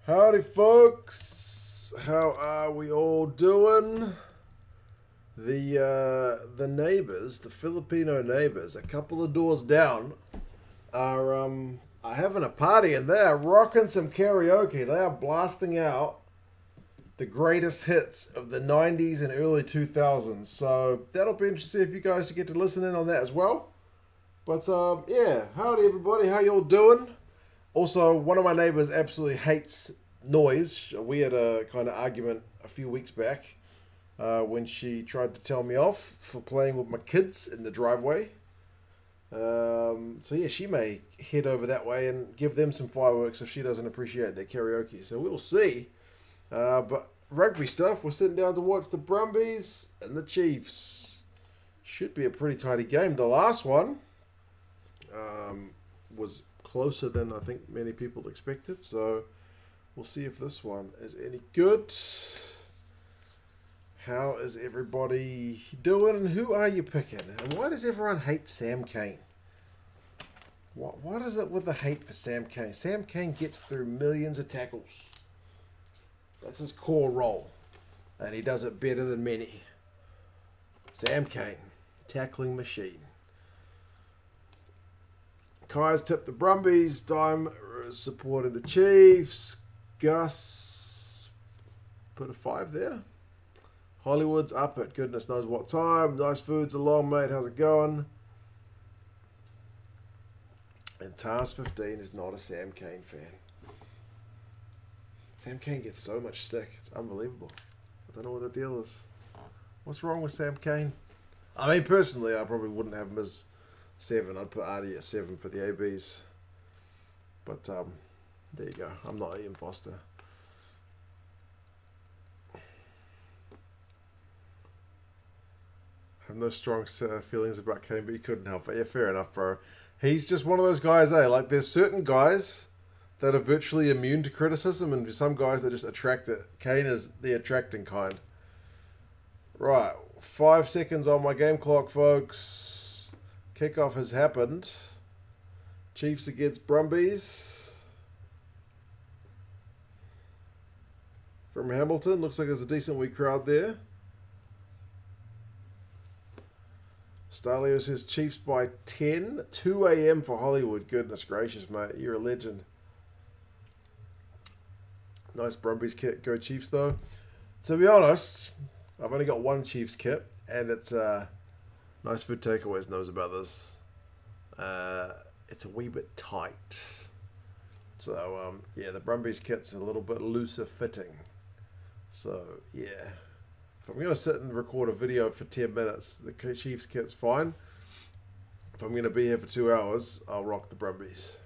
Howdy, folks. How are we all doing? The neighbors, the Filipino neighbors, a couple of doors down, are having a party and they are rocking some karaoke. They are blasting out the greatest hits of the 90s and early 2000s. So that'll be interesting if you guys get to listen in on that as well. But yeah, howdy everybody. How y'all doing? Also, one of my neighbors absolutely hates noise. We had a kind of argument a few weeks back when she tried to tell me off for playing with my kids in the driveway. So yeah, she may head over that way and give them some fireworks if she doesn't appreciate their karaoke. So we'll see. But rugby stuff, we're sitting down to watch the Brumbies and the Chiefs. Should be a pretty tidy game. The last one was closer than I think many people expected. So we'll see if this one is any good. How is everybody doing? And who are you picking? And why does everyone hate Sam Cane? What is it with the hate for Sam Cane? Sam Cane gets through millions of tackles. That's his core role. And he does it better than many. Sam Cane, tackling machine. Kai's tipped the Brumbies. Dime supported the Chiefs. Gus put a 5 there. Hollywood's up at goodness knows what time. Nice food's along, mate. How's it going? And Task 15 is not a Sam Cane fan. Sam Cane gets so much stick. It's unbelievable. I don't know what the deal is. What's wrong with Sam Cane? I mean, personally, I probably wouldn't have him as 7. I'd put Artie at 7 for the ABs. But, there you go. I'm not Ian Foster. I have no strong feelings about Kane, but he couldn't help it. Yeah, fair enough, bro. He's just one of those guys, eh? Like, there's certain guys that are virtually immune to criticism, and some guys that just attract it. Kane is the attracting kind. Right, 5 seconds on my game clock, folks. Kickoff has happened. Chiefs against Brumbies. From Hamilton, looks like there's a decent wee crowd there. Stalio says Chiefs by 10. 2 a.m. for Hollywood. Goodness gracious, mate. You're a legend. Nice Brumbies kit. Go Chiefs, though. To be honest, I've only got one Chiefs kit, and it's Nice Food Takeaways knows about this. It's a wee bit tight. So, yeah, the Brumbies kit's a little bit looser fitting. So, yeah. If I'm going to sit and record a video for 10 minutes, the Chiefs kit's fine. If I'm going to be here for 2 hours, I'll rock the Brumbies.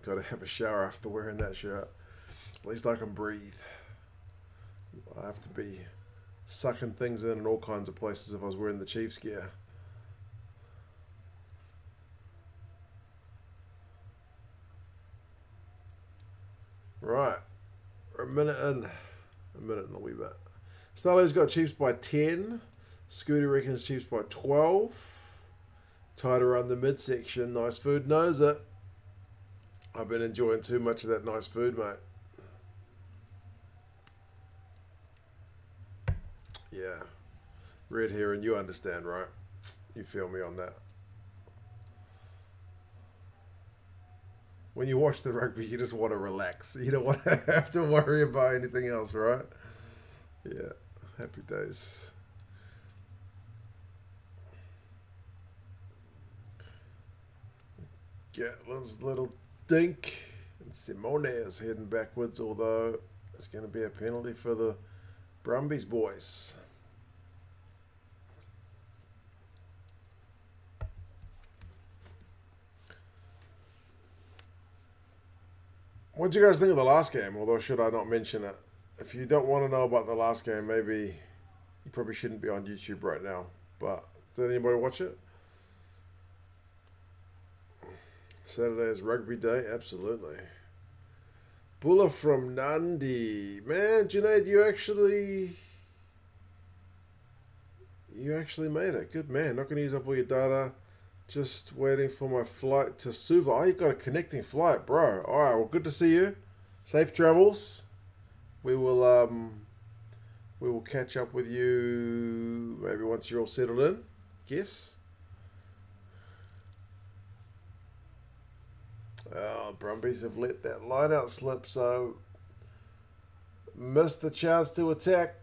Got to have a shower after wearing that shirt. At least I can breathe. I have to be sucking things in all kinds of places if I was wearing the Chiefs gear. Right. We're a minute and a wee bit. Starlow's got Chiefs by 10. Scooter reckons Chiefs by 12. Tied around the midsection. Nice Food knows it. I've been enjoying too much of that nice food, mate. Yeah. Red hair, and you understand, right? You feel me on that. When you watch the rugby, you just want to relax. You don't want to have to worry about anything else, right? Yeah. Happy days. Gatlin's little dink. And Simone is heading backwards, although it's going to be a penalty for the Brumbies boys. What do you guys think of the last game? Although, should I not mention it? If you don't want to know about the last game, maybe you probably shouldn't be on YouTube right now. But did anybody watch it? Saturday is rugby day, absolutely. Bulla from Nandi. Man, Junaid, you actually made it. Good man. Not going to use up all your data. Just waiting for my flight to Suva. Oh, you got a connecting flight, bro. All right, well, good to see you. Safe travels. We will catch up with you maybe once you're all settled in. Guess. Oh, Brumbies have let that line out slip, so missed the chance to attack.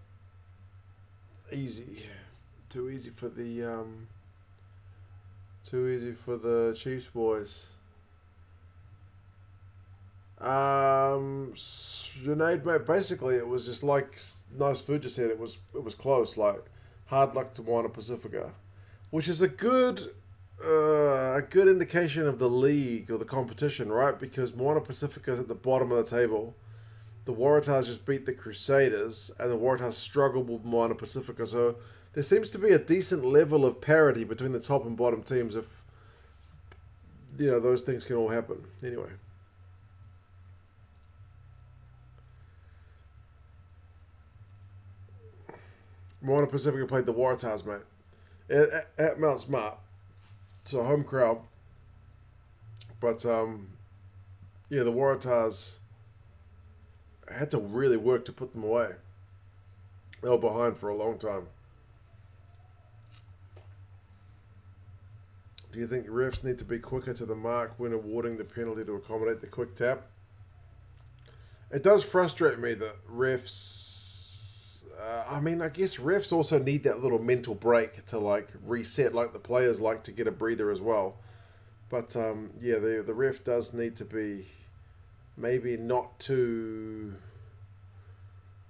Easy. Too easy for the Chiefs boys. Junaid, mate, basically it was just like Nice Food just said, it was close, like hard luck to Moana Pacifica, which is a good indication of the league or the competition, right? Because Moana Pacifica is at the bottom of the table. The Waratahs just beat the Crusaders, and the Waratahs struggled with Moana Pacifica, so there seems to be a decent level of parity between the top and bottom teams if, those things can all happen. Anyway. Moana Pacifica played the Waratahs, mate. At Mount Smart. So home crowd. But, the Waratahs had to really work to put them away. They were behind for a long time. Do you think refs need to be quicker to the mark when awarding the penalty to accommodate the quick tap? It does frustrate me that refs... I guess refs also need that little mental break to, reset, like the players like to get a breather as well. But, the ref does need to be maybe not too...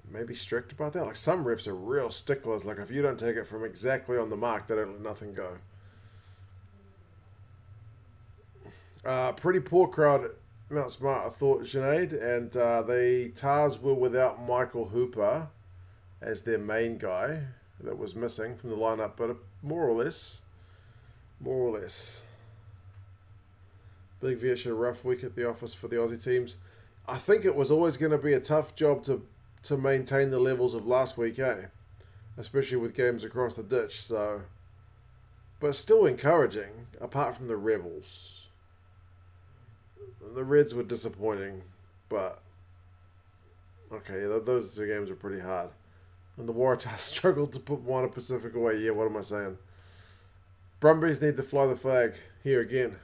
maybe strict about that. Like, some refs are real sticklers. Like, if you don't take it from exactly on the mark, they don't let nothing go. Pretty poor crowd at Mount Smart, I thought, Sinead. And the Tars were without Michael Hooper as their main guy that was missing from the lineup. But more or less. Big V had a rough week at the office for the Aussie teams. I think it was always going to be a tough job to maintain the levels of last week, especially with games across the ditch. So, but still encouraging, apart from the Rebels. The Reds were disappointing, but okay, those two games were pretty hard. And the Waratahs struggled to put Moana Pacific away. Yeah, what am I saying? Brumbies need to fly the flag here again.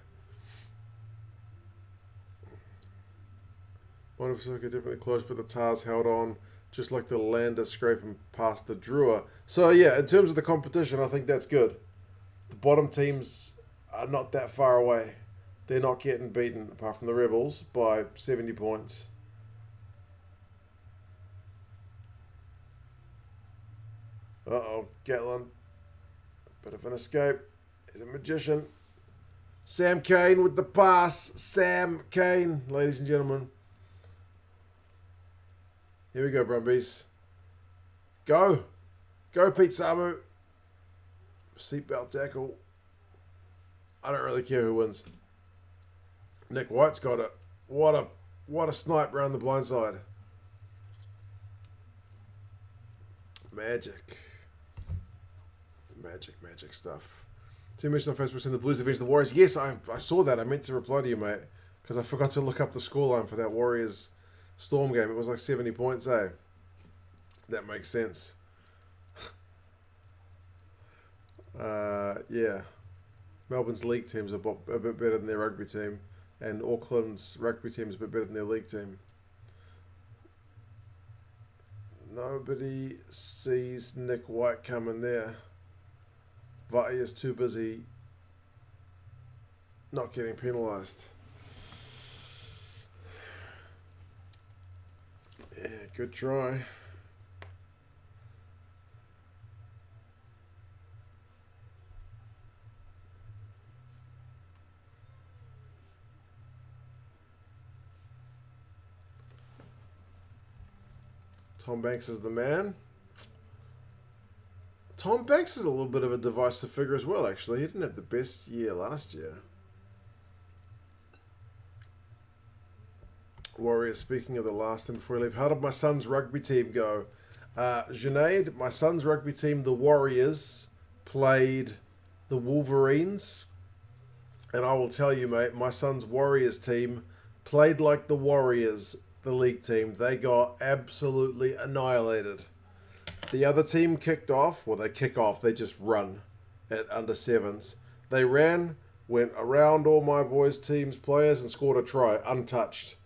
Moana Pacifica definitely close, but the Tars held on, just like the Lander scraping past the Drua. So yeah, in terms of the competition, I think that's good. The bottom teams are not that far away. They're not getting beaten, apart from the Rebels, by 70 points. Uh-oh, Gatlin. Bit of an escape. He's a magician. Sam Cane with the pass. Sam Cane, ladies and gentlemen. Here we go, Brumbies. Go. Go, Pete Samu. Seatbelt tackle. I don't really care who wins. Nick White's got it. What a snipe around the blind side. Magic stuff. Team mentioned on Facebook saying the Blues avenged the Warriors. Yes, I saw that. I meant to reply to you, mate, because I forgot to look up the scoreline for that Warriors Storm game. It was like 70 points, eh? That makes sense. Yeah. Melbourne's league team's a bit better than their rugby team. And Auckland's rugby team is a bit better than their league team. Nobody sees Nick White coming there. Vai is too busy not getting penalised. Yeah, good try. Tom Banks is the man. Tom Banks is a little bit of a divisive figure as well, actually. He didn't have the best year last year. Warriors, speaking of the last thing before we leave, how did my son's rugby team go? Junaid, my son's rugby team, the Warriors, played the Wolverines And I will tell you, mate, my son's Warriors team played like the Warriors, the league team. They got absolutely annihilated. The other team kicked off. Well, they kick off. They just run at under sevens. They ran, went around all my boys' team's players and scored a try, untouched.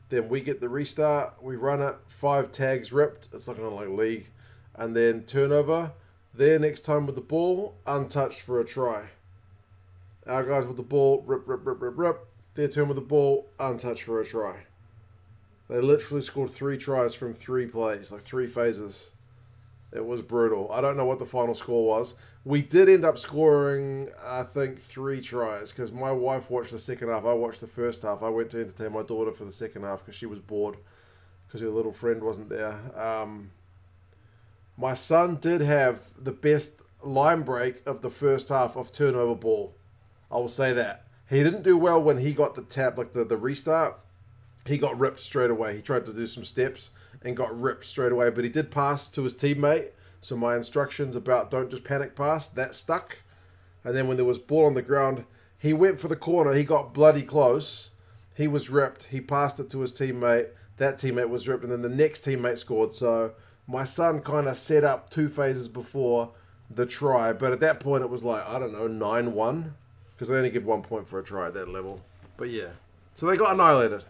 Then we get the restart. We run it. 5 tags ripped. It's looking like league. And then turnover. Their next time with the ball, untouched for a try. Our guys with the ball, rip, rip, rip, rip, rip. Their turn with the ball, untouched for a try. They literally scored 3 tries from 3 plays, like 3 phases. It was brutal. I don't know what the final score was. We did end up scoring, I think, 3 tries because my wife watched the second half. I watched the first half. I went to entertain my daughter for the second half because she was bored because her little friend wasn't there. My son did have the best line break of the first half of turnover ball. I will say that. He didn't do well when he got the tap, like the restart. He got ripped straight away. He tried to do some steps and got ripped straight away. But he did pass to his teammate. So my instructions about don't just panic pass, that stuck. And then when there was ball on the ground, he went for the corner. He got bloody close. He was ripped. He passed it to his teammate. That teammate was ripped. And then the next teammate scored. So my son kind of set up 2 phases before the try. But at that point, it was like, I don't know, 9-1. Because they only give 1 point for a try at that level. But yeah. So they got annihilated.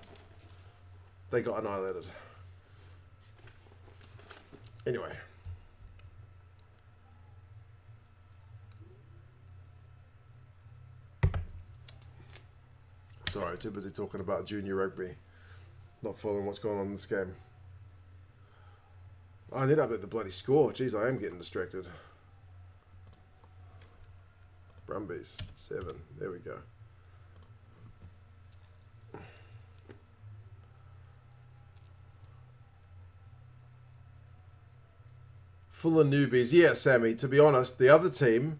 They got annihilated. Anyway. Sorry, too busy talking about junior rugby. Not following what's going on in this game. I need to update the bloody score. Jeez, I am getting distracted. Brumbies, 7. There we go. Full of newbies. Yeah, Sammy, to be honest, the other team,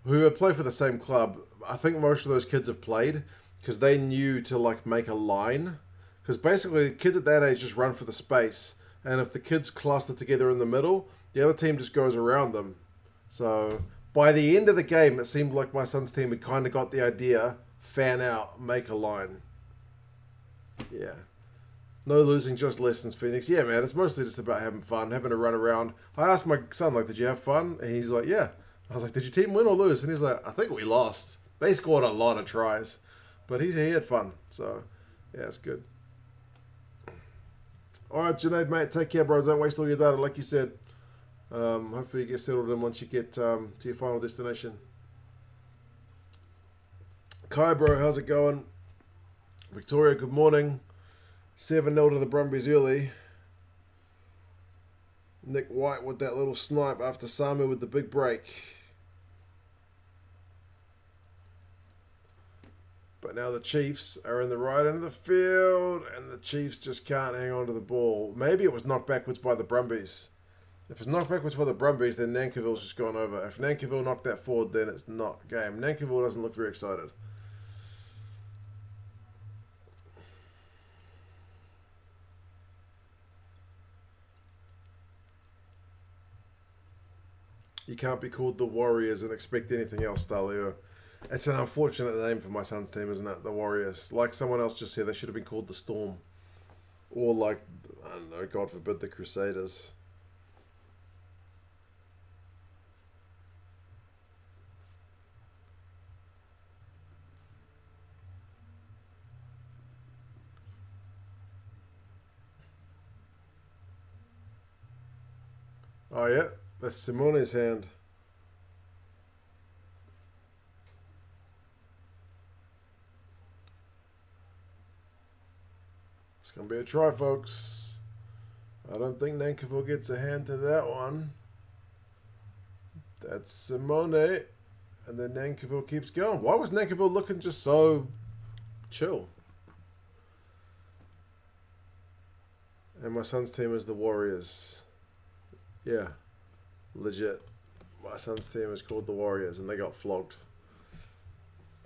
who had played for the same club, I think most of those kids have played because they knew to like make a line. Because basically, kids at that age just run for the space. And if the kids cluster together in the middle, the other team just goes around them. So by the end of the game, it seemed like my son's team had kind of got the idea, fan out, make a line. Yeah. No losing, just lessons, Phoenix. Yeah, man, it's mostly just about having fun, having a run around. I asked my son, like, did you have fun? And he's like, yeah. I was like, did your team win or lose? And he's like, I think we lost. They scored a lot of tries. But he had fun. So, yeah, it's good. All right, Junaid, mate, take care, bro. Don't waste all your data, like you said. Hopefully you get settled in once you get to your final destination. Kai, bro, how's it going? Victoria, good morning. 7-0 to the Brumbies early. Nick White with that little snipe after Samu with the big break. But now the Chiefs are in the right end of the field, and the Chiefs just can't hang on to the ball. Maybe it was knocked backwards by the Brumbies. If it's knocked backwards by the Brumbies, then Nankiville's just gone over. If Nankiville knocked that forward, then it's not game. Nankiville doesn't look very excited. You can't be called the Warriors and expect anything else, Dalio. It's an unfortunate name for my son's team, isn't it? The Warriors. Like someone else just said, they should have been called the Storm. Or like, I don't know, God forbid, the Crusaders. Oh yeah, that's Simone's hand. It's going to be a try, folks. I don't think Nankiville gets a hand to that one. That's Simone. And then Nankiville keeps going. Why was Nankiville looking just so chill? And my son's team is the Warriors. Yeah, legit. My son's team is called the Warriors, and they got flogged.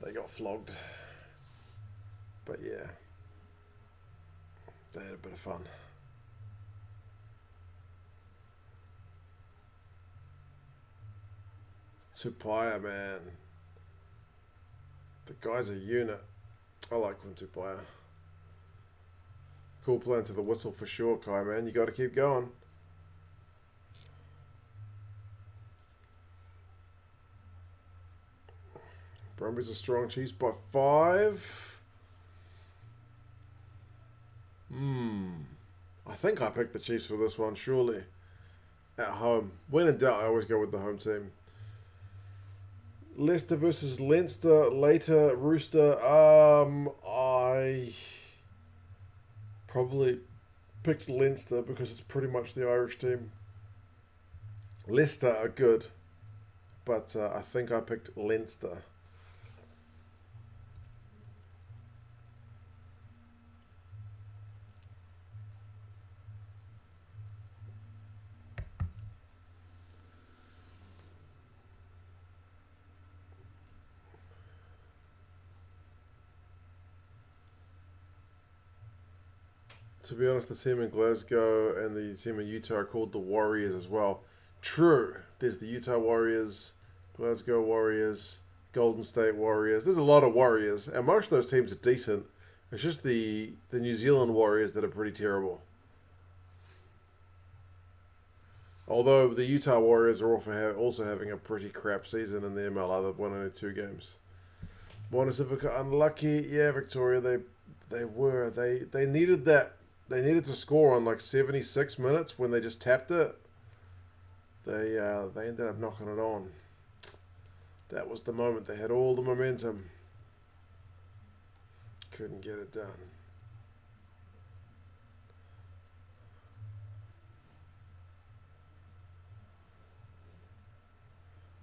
They got flogged. But yeah, they had a bit of fun. Tupaya, man. The guy's a unit. I like Quintu player. Cool plan to the whistle for sure, Kai, man. You got to keep going. Brumbies are strong. Chiefs by 5. I think I picked the Chiefs for this one, surely. At home. When in doubt, I always go with the home team. Leicester versus Leinster, later Rooster. I probably picked Leinster because it's pretty much the Irish team. Leicester are good, but I think I picked Leinster. To be honest, the team in Glasgow and the team in Utah are called the Warriors as well. True. There's the Utah Warriors, Glasgow Warriors, Golden State Warriors. There's a lot of Warriors, and most of those teams are decent. It's just the New Zealand Warriors that are pretty terrible. Although the Utah Warriors are also having a pretty crap season in the MLR. They've won only 2 games. Moana Civica unlucky. Yeah, Victoria, they needed that. They needed to score on like 76 minutes when they just tapped it. They ended up knocking it on. That was the moment. They had all the momentum. Couldn't get it done.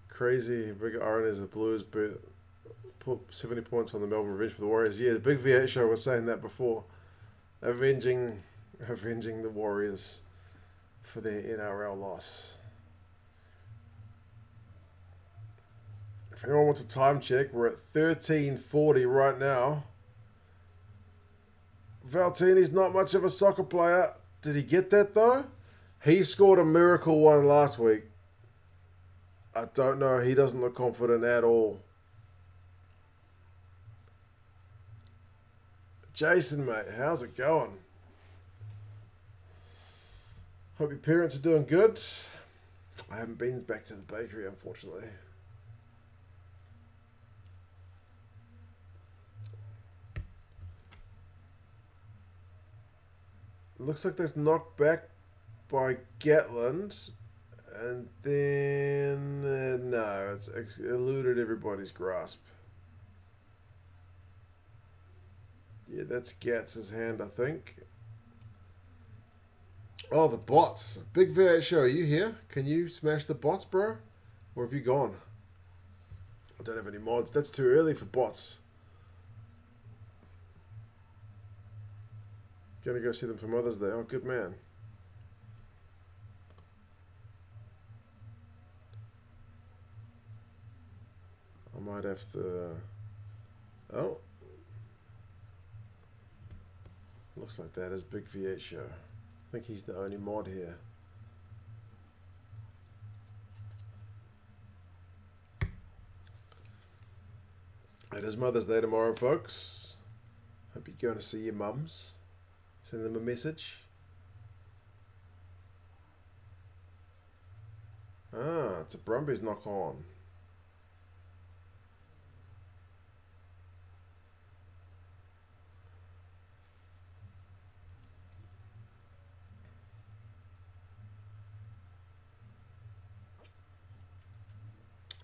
Crazy big irony is the Blues but put 70 points on the Melbourne Revenge for the Warriors. Yeah, the big V8 show was saying that before. Avenging the Warriors for their NRL loss. If anyone wants a time check, we're at 13:40 right now. Valtini's not much of a soccer player. Did he get that though? He scored a miracle one last week. I don't know. He doesn't look confident at all. Jason, mate, how's it going? Hope your parents are doing good. I haven't been back to the bakery, unfortunately. Looks like that's knocked back by Gatland. And then, no, it's eluded everybody's grasp. Yeah, that's Gatz's hand, I think. Oh, the bots. Big V8 show, are you here? Can you smash the bots, bro? Or have you gone? I don't have any mods. That's too early for bots. Gonna go see them for Mother's Day. Oh, good man. I might have to... Oh. Looks like that is Big V8 show. I think he's the only mod here. It is Mother's Day tomorrow, folks. Hope you're going to see your mums. Send them a message. Ah, it's a Brumbies knock on.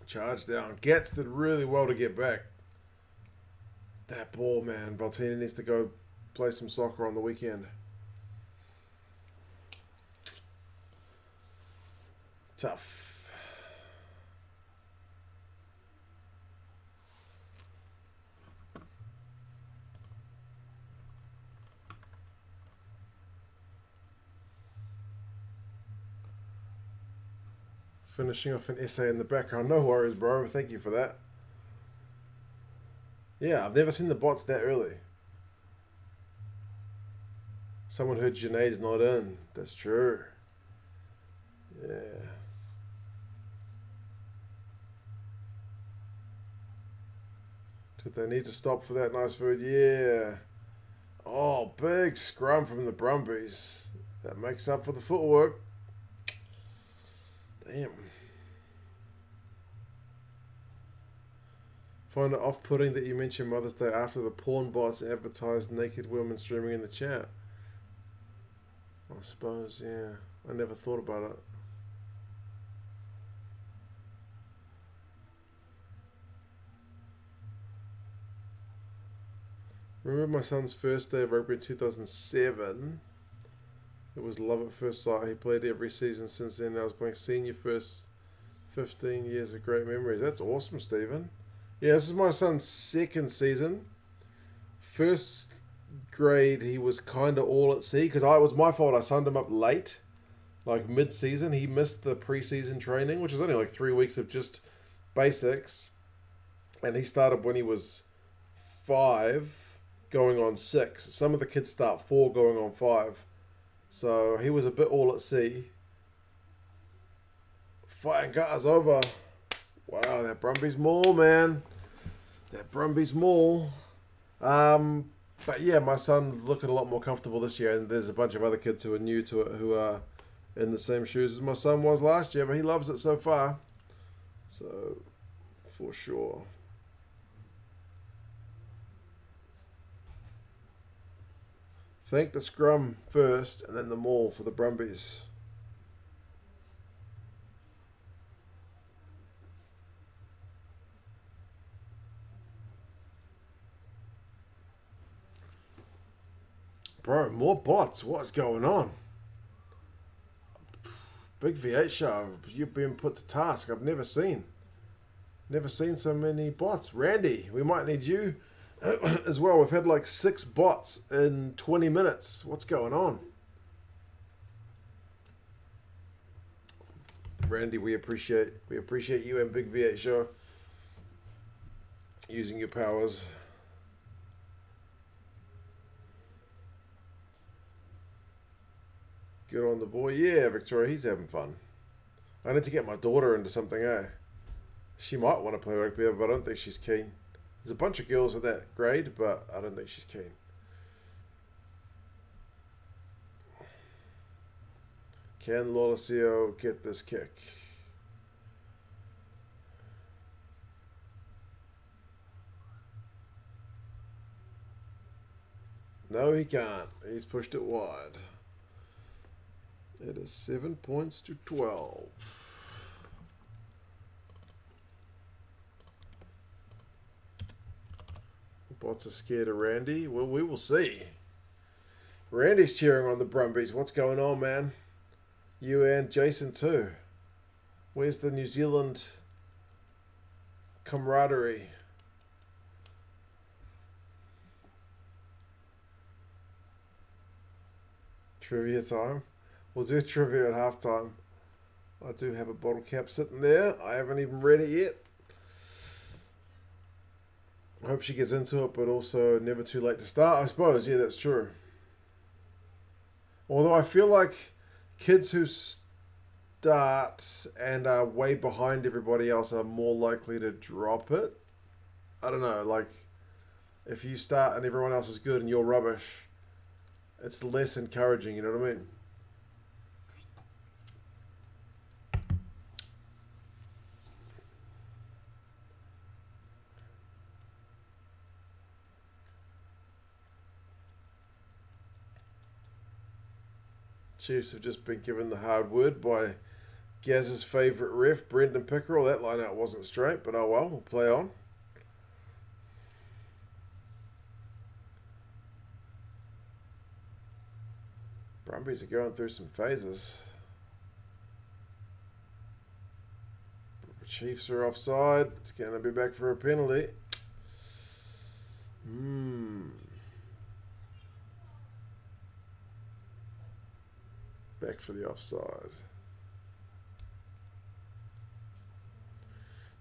Charge down. Gets did really well to get back. That ball, man. Valtini needs to go play some soccer on the weekend. Tough. Finishing off an essay in the background. No worries, bro. Thank you for that. Yeah, I've never seen the bots that early. Someone heard Janae's not in. That's true. Yeah. Did they need to stop for that nice food? Yeah. Oh, big scrum from the Brumbies. That makes up for the footwork. Damn. Find it off-putting that you mentioned Mother's Day after the porn bots advertised naked women streaming in the chat. I suppose, yeah. I never thought about it. Remember my son's first day of rugby in 2007? It was love at first sight. He played every season since then. I was playing senior first 15 years of great memories. That's awesome, Stephen. Yeah, this is my son's second season. First grade, he was kind of all at sea because it was my fault. I signed him up late, like mid-season. He missed the pre-season training, which is only like 3 weeks of just basics. And he started when he was 5, going on 6. Some of the kids start 4, going on 5. So he was a bit all at sea. Fighting cars over. Wow, that Brumbies Mall, man. That Brumbies Mall. But yeah, my son's looking a lot more comfortable this year, and there's a bunch of other kids who are new to it who are in the same shoes as my son was last year, but he loves it so far. So, for sure. Thank the scrum first, and then the maul for the Brumbies. Bro, more bots. What's going on? Big V8 show. You've been put to task. I've never seen so many bots. Randy, we might need you as well. We've had like 6 bots in 20 minutes. What's going on? Randy, we appreciate you and Big V8 show using your powers. Good on the boy. Yeah, Victoria, he's having fun. I need to get my daughter into something, eh? She might want to play rugby, but I don't think she's keen. There's a bunch of girls in that grade, but I don't think she's keen. Can Lolosio get this kick? No, he can't. He's pushed it wide. It is 7 points to 12. The bots are scared of Randy. Well, we will see. Randy's cheering on the Brumbies. What's going on, man? You and Jason too. Where's the New Zealand camaraderie? Trivia time. We'll do trivia at halftime. I do have a bottle cap sitting there. I haven't even read it yet. I hope she gets into it, but also never too late to start, I suppose. Yeah, that's true. Although I feel like kids who start and are way behind everybody else are more likely to drop it. I don't know, like, if you start and everyone else is good and you're rubbish, it's less encouraging, you know what I mean? Chiefs have just been given the hard word by Gaz's favourite ref, Brendan Pickerel. That line-out wasn't straight, but oh well, we'll play on. Brumbies are going through some phases. Chiefs are offside. It's going to be back for a penalty. Back for the offside.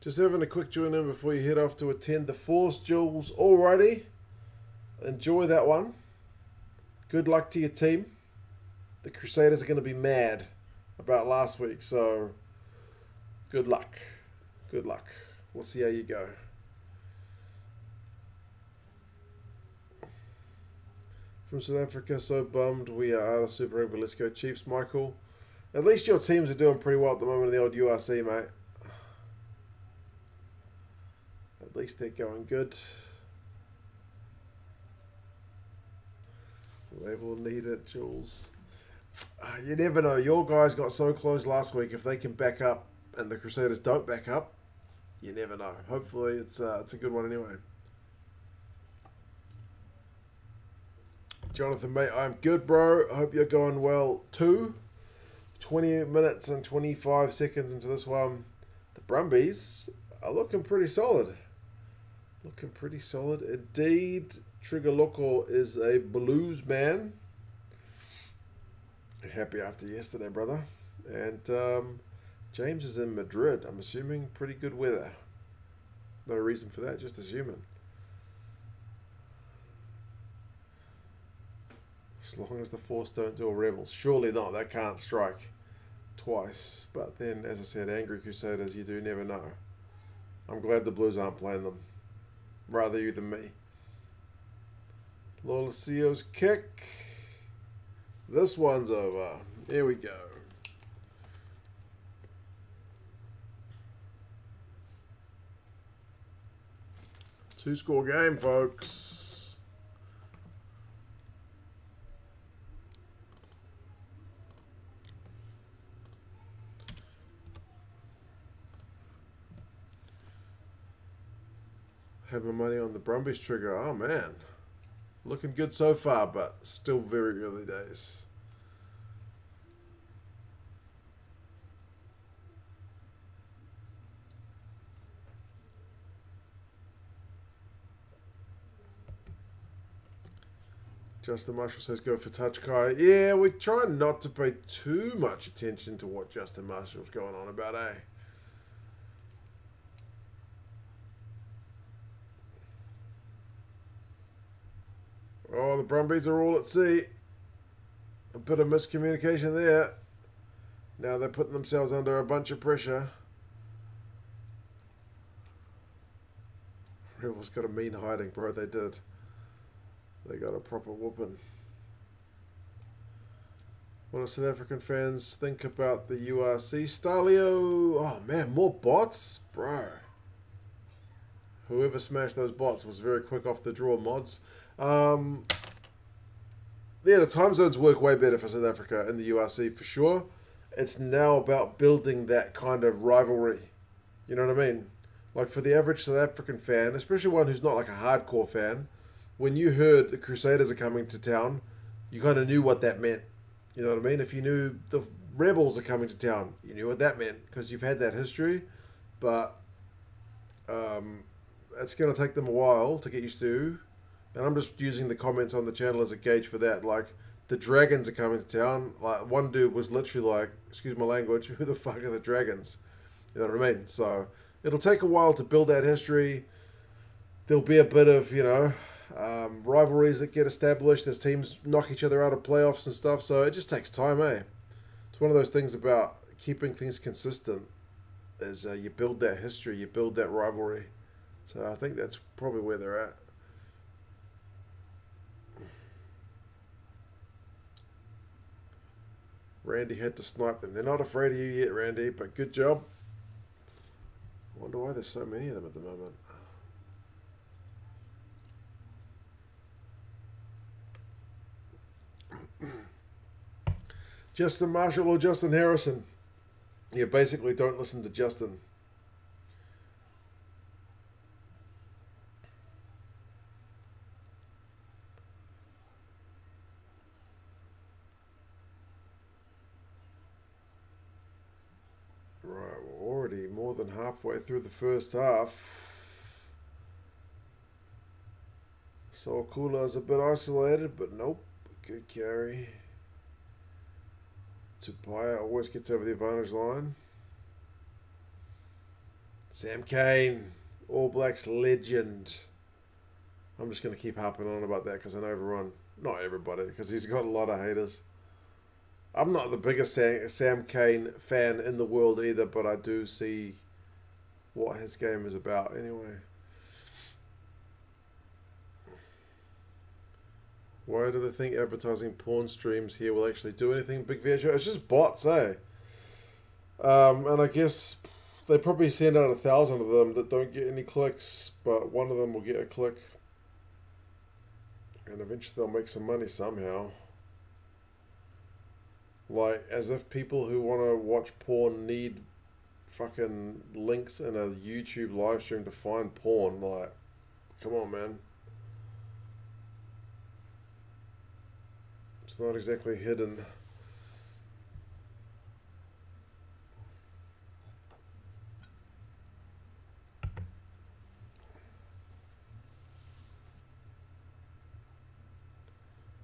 Just having a quick join in before you head off to attend the Force, Jules. Alrighty. Enjoy that one. Good luck to your team. The Crusaders are going to be mad about last week, so good luck. Good luck. We'll see how you go. From South Africa, so bummed we are out of Super Rugby. Let's go Chiefs, Michael. At least your teams are doing pretty well at the moment in the old URC, mate. At least they're going good. They will need it, Jules. You never know. Your guys got so close last week. If they can back up and the Crusaders don't back up, you never know. Hopefully it's a good one anyway. Jonathan, mate, I'm good, bro. I hope you're going well too. 20 minutes and 25 seconds into this one. The Brumbies are looking pretty solid. Looking pretty solid indeed. Trigger Loco is a blues man. Happy after yesterday, brother. And James is in Madrid. I'm assuming pretty good weather. No reason for that, just assuming. As long as the Force don't do a Rebels. Surely not. They can't strike twice. But then, as I said, Angry Crusaders, you do never know. I'm glad the Blues aren't playing them. Rather you than me. Lolasio's kick. This one's over. Here we go. 2-score game, folks. Had my money on the Brumbies trigger. Oh, man. Looking good so far, but still very early days. Justin Marshall says go for touch, Kai. Yeah, we try not to pay too much attention to what Justin Marshall's going on about, eh? Oh, the Brumbies are all at sea. A bit of miscommunication there. Now they're putting themselves under a bunch of pressure. Rebels got a mean hiding, bro. They did. They got a proper whooping. What do South African fans think about the URC? Stalio. Oh, man, more bots? Bro. Whoever smashed those bots was very quick off the draw, mods. Yeah, the time zones work way better for South Africa in the URC for sure. It's now about building that kind of rivalry. You know what I mean? Like for the average South African fan, especially one who's not like a hardcore fan, when you heard the Crusaders are coming to town, you kind of knew what that meant. You know what I mean? If you knew the Rebels are coming to town, you knew what that meant because you've had that history. But it's going to take them a while to get used to. And I'm just using the comments on the channel as a gauge for that. Like, the Dragons are coming to town. Like, one dude was literally like, excuse my language, who the fuck are the Dragons? You know what I mean? So, it'll take a while to build that history. There'll be a bit of, you know, rivalries that get established as teams knock each other out of playoffs and stuff. So, it just takes time, eh? It's one of those things about keeping things consistent is you build that history, you build that rivalry. So, I think that's probably where they're at. Randy had to snipe them. They're not afraid of you yet, Randy, but good job. I wonder why there's so many of them at the moment. Justin Marshall or Justin Harrison? Yeah, basically don't listen to Justin. Right, we're already more than halfway through the first half. Soakula is a bit isolated, but nope. Good carry. Tupaya always gets over the advantage line. Sam Cane, All Blacks legend. I'm just going to keep harping on about that because I know everyone, not everybody, because he's got a lot of haters. I'm not the biggest Sam Cane fan in the world either, but I do see what his game is about anyway. Why do they think advertising porn streams here will actually do anything big VHO? It's just bots, eh? And I guess they probably send out 1,000 of them that don't get any clicks, but one of them will get a click. And eventually they'll make some money somehow. Like, as if people who want to watch porn need fucking links in a YouTube live stream to find porn. Like, come on, man. It's not exactly hidden.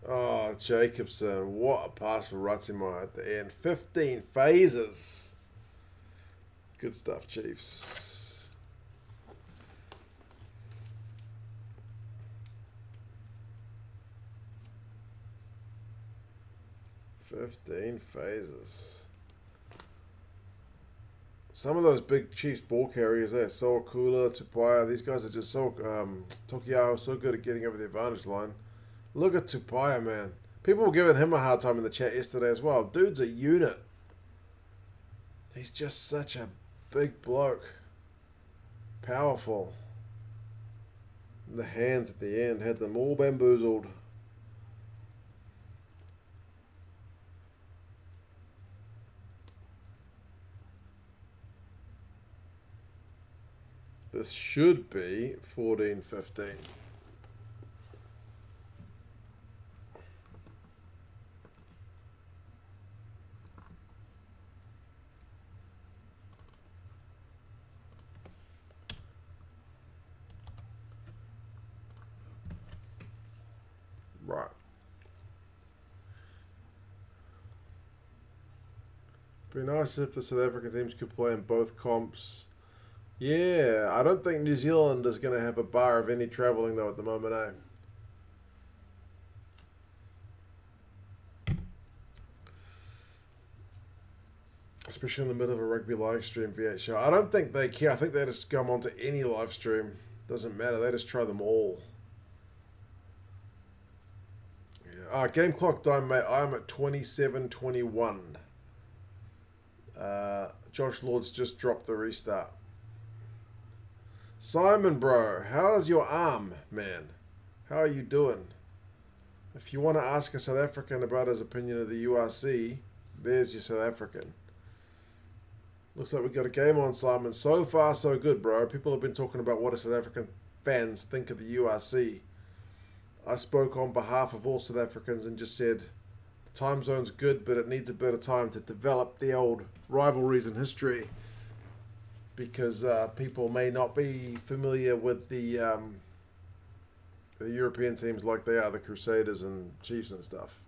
Oh, Jacobson. What a pass for Ratsimo at the end. 15 phases. Good stuff, Chiefs. "15 phases." Some of those big Chiefs ball carriers there, so Kula, Tupaya, these guys are just so, Tokiao, so good at getting over the advantage line. Look at Tupaya, man. People were giving him a hard time in the chat yesterday as well. Dude's a unit. He's just such a big bloke. Powerful. And the hands at the end had them all bamboozled. This should be 14-15. Right. Be nice if the South African teams could play in both comps. Yeah, I don't think New Zealand is going to have a bar of any travelling though at the moment, eh? Especially in the middle of a rugby live stream VHO. I don't think they care. I think they just come onto any live stream. Doesn't matter. They just try them all. Yeah. Game clock time, mate. I'm at 27-21. Josh Lord's just dropped the restart. Simon, bro, how's your arm, man? How are you doing? If you want to ask a South African about his opinion of the URC, there's your South African. Looks like we got a game on, Simon. So far, so good, bro. People have been talking about what South African fans think of the URC. I spoke on behalf of all South Africans and just said, the time zone's good, but it needs a bit of time to develop the old rivalries and history. Because people may not be familiar with the European teams like they are, the Crusaders and Chiefs and stuff.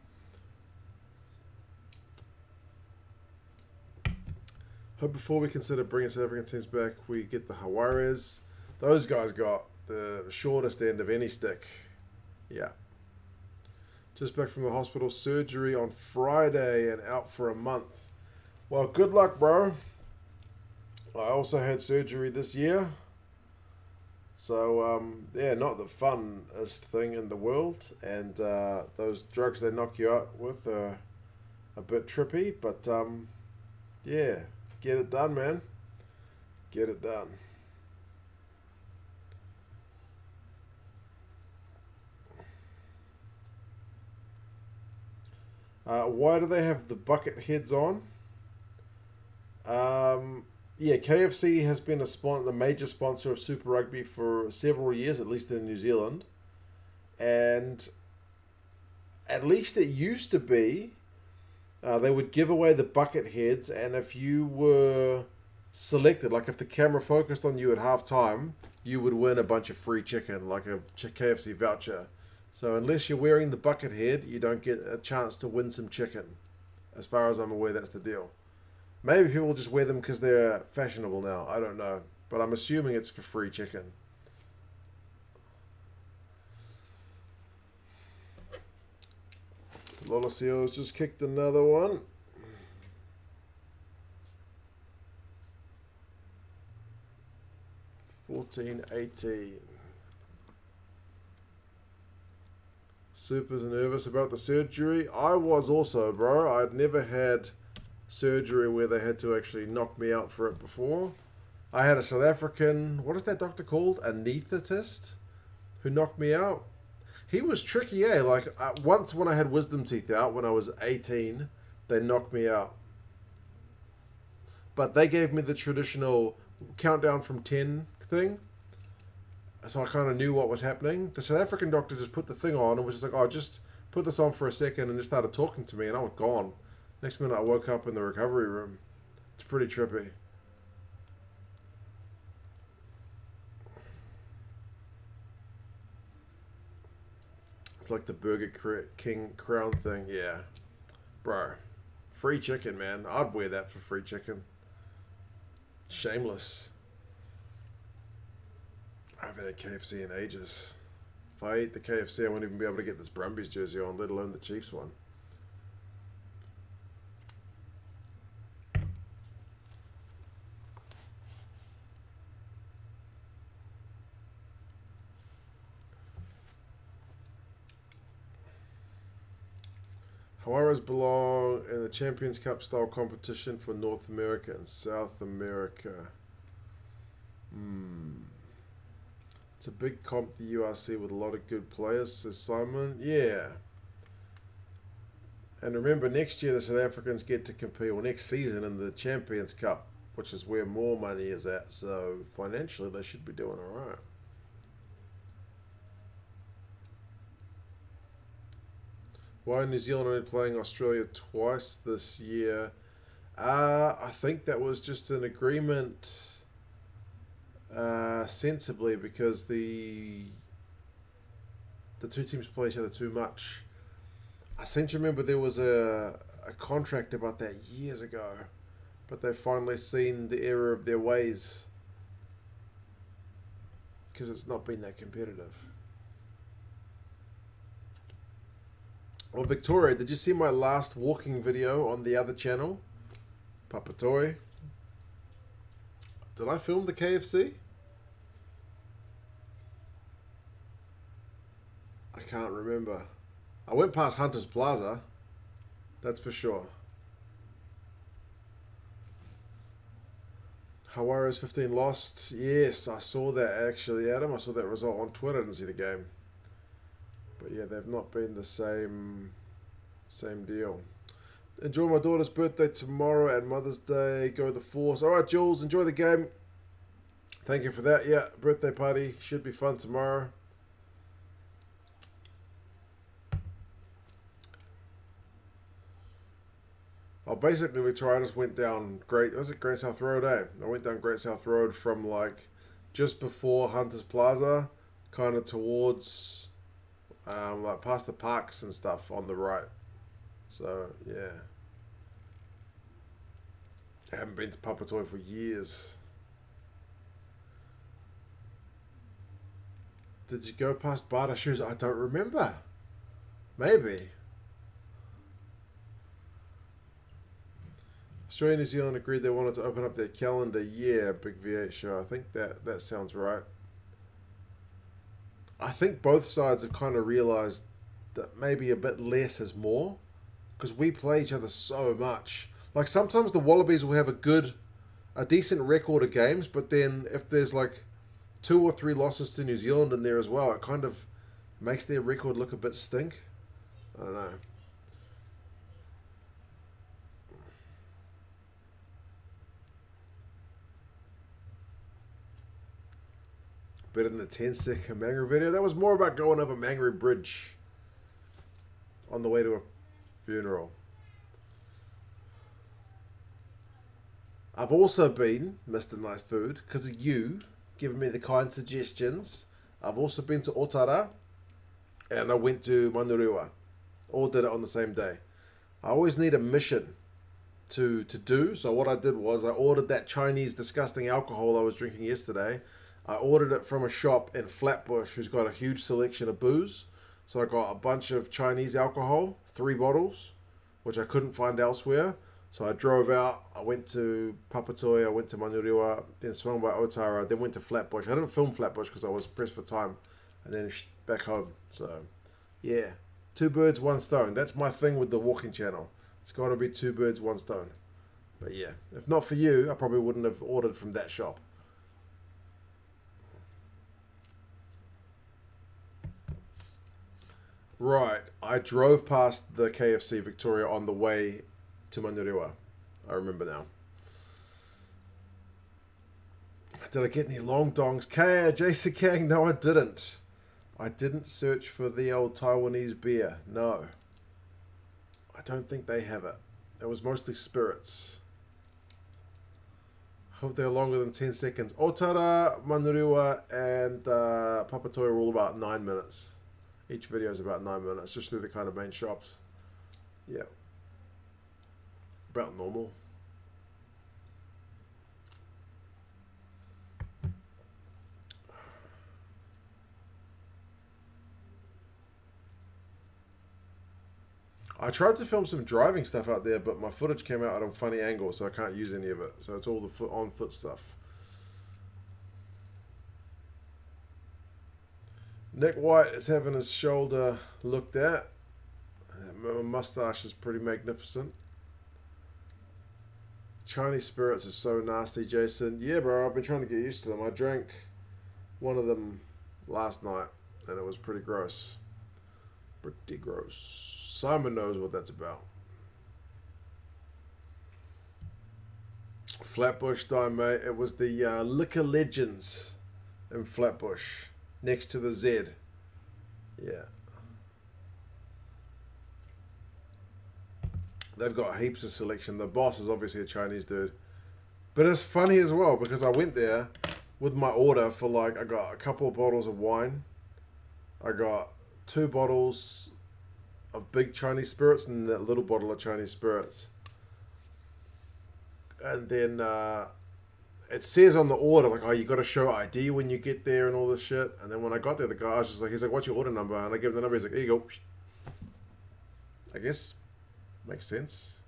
Hope before we consider bringing South African teams back, we get the Hawares. Those guys got the shortest end of any stick. Yeah. Just back from the hospital, surgery on Friday and out for a month. Well, good luck, bro. I also had surgery this year. So, yeah, not the funnest thing in the world. And those drugs they knock you out with are a bit trippy. But, yeah, get it done, man. Get it done. Why do they have the bucket heads on? Yeah, KFC has been the major sponsor of Super Rugby for several years, at least in New Zealand. And at least it used to be, they would give away the bucket heads, and if you were selected, like if the camera focused on you at halftime, you would win a bunch of free chicken, like a KFC voucher. So unless you're wearing the bucket head, you don't get a chance to win some chicken. As far as I'm aware, that's the deal. Maybe people just wear them because they're fashionable now. I don't know. But I'm assuming it's for free chicken. Lola Seals just kicked another one. $14-18. Super nervous about the surgery. I was also, bro. I'd never had surgery where they had to actually knock me out for it before. I had a South African, what is that doctor called? Anaesthetist, who knocked me out. He was tricky, eh? Like, once when I had wisdom teeth out, when I was 18, they knocked me out. But they gave me the traditional countdown from 10 thing. So I kind of knew what was happening. The South African doctor just put the thing on and was just like, oh, just put this on for a second, and just started talking to me, and I was gone. Next minute I woke up in the recovery room. It's pretty trippy. It's like the Burger King crown thing. Yeah. Bro. Free chicken, man. I'd wear that for free chicken. Shameless. I haven't had KFC in ages. If I eat the KFC, I won't even be able to get this Brumbies jersey on, let alone the Chiefs one. Hawaras belong in the Champions Cup style competition for North America and South America. It's a big comp, the URC, with a lot of good players, says Simon. Yeah. And remember, next year the South Africans get to compete, or next season, in the Champions Cup, which is where more money is at. So financially, they should be doing all right. Why New Zealand only playing Australia twice this year? I think that was just an agreement, sensibly, because the two teams play each other too much. I seem to remember there was a contract about that years ago, but they've finally seen the error of their ways because it's not been that competitive. Well, Victoria, did you see my last walking video on the other channel? Papatoy. Did I film the KFC? I can't remember. I went past Hunter's Plaza. That's for sure. Hawaras 15 lost. Yes, I saw that actually, Adam. I saw that result on Twitter. I didn't see the game. But yeah, they've not been the same deal. Enjoy my daughter's birthday tomorrow and Mother's Day. Go the Force. All right, Jules, enjoy the game. Thank you for that. Yeah, birthday party should be fun tomorrow. Oh, basically, Victoria, I just went down Great South Road, eh? I went down Great South Road from like just before Hunter's Plaza, kind of towards like past the parks and stuff on the right. So yeah, I haven't been to Papatoy for years. Did you go past Barter Shoes? I don't remember. Maybe. Australia and New Zealand agreed they wanted to open up their calendar. Yeah, big V8 show. I think that sounds right. I think both sides have kind of realised that maybe a bit less is more, because we play each other so much. Like sometimes the Wallabies will have a decent record of games, but then if there's like 2 or 3 losses to New Zealand in there as well, it kind of makes their record look a bit stink. I don't know. Better than the 10-second Mangere video. That was more about going over Mangere Bridge on the way to a funeral. I've also been, Mr. Nice Food, because of you giving me the kind suggestions. I've also been to Otara and I went to Manurewa. All did it on the same day. I always need a mission to do. So what I did was I ordered that Chinese disgusting alcohol I was drinking yesterday. I ordered it from a shop in Flatbush who's got a huge selection of booze. So I got a bunch of Chinese alcohol, 3 bottles, which I couldn't find elsewhere. So I drove out, I went to Papatoy, I went to Manurewa, then swung by Otara, then went to Flatbush. I didn't film Flatbush because I was pressed for time, and then back home. So, yeah, 2 birds, 1 stone. That's my thing with the walking channel. It's got to be 2 birds, 1 stone. But yeah, if not for you, I probably wouldn't have ordered from that shop. Right, I drove past the KFC Victoria on the way to Manurewa. I remember now. Did I get any long dongs? Jason Kang, no I didn't. I didn't search for the old Taiwanese beer. No. I don't think they have it. It was mostly spirits. Hope they're longer than 10 seconds. Otara, Manurewa, and Papatoa are all about 9 minutes. Each video is about 9 minutes, just through the kind of main shops. Yeah. About normal. I tried to film some driving stuff out there, but my footage came out at a funny angle, so I can't use any of it. So it's all the on-foot stuff. Nick White is having his shoulder looked at. My mustache is pretty magnificent. Chinese spirits are so nasty, Jason. Yeah, bro, I've been trying to get used to them. I drank one of them last night, and it was pretty gross. Pretty gross. Simon knows what that's about. Flatbush Dime, mate. It was the Liquor Legends in Flatbush, next to the Z. Yeah. They've got heaps of selection. The boss is obviously a Chinese dude. But it's funny as well, because I went there with my order for like, I got a couple of bottles of wine. I got 2 bottles of big Chinese spirits and that little bottle of Chinese spirits. And then it says on the order, like, oh, you got to show ID when you get there and all this shit. And then when I got there, the guy was just like, he's like, what's your order number? And I gave him the number. He's like, here you go. I guess makes sense.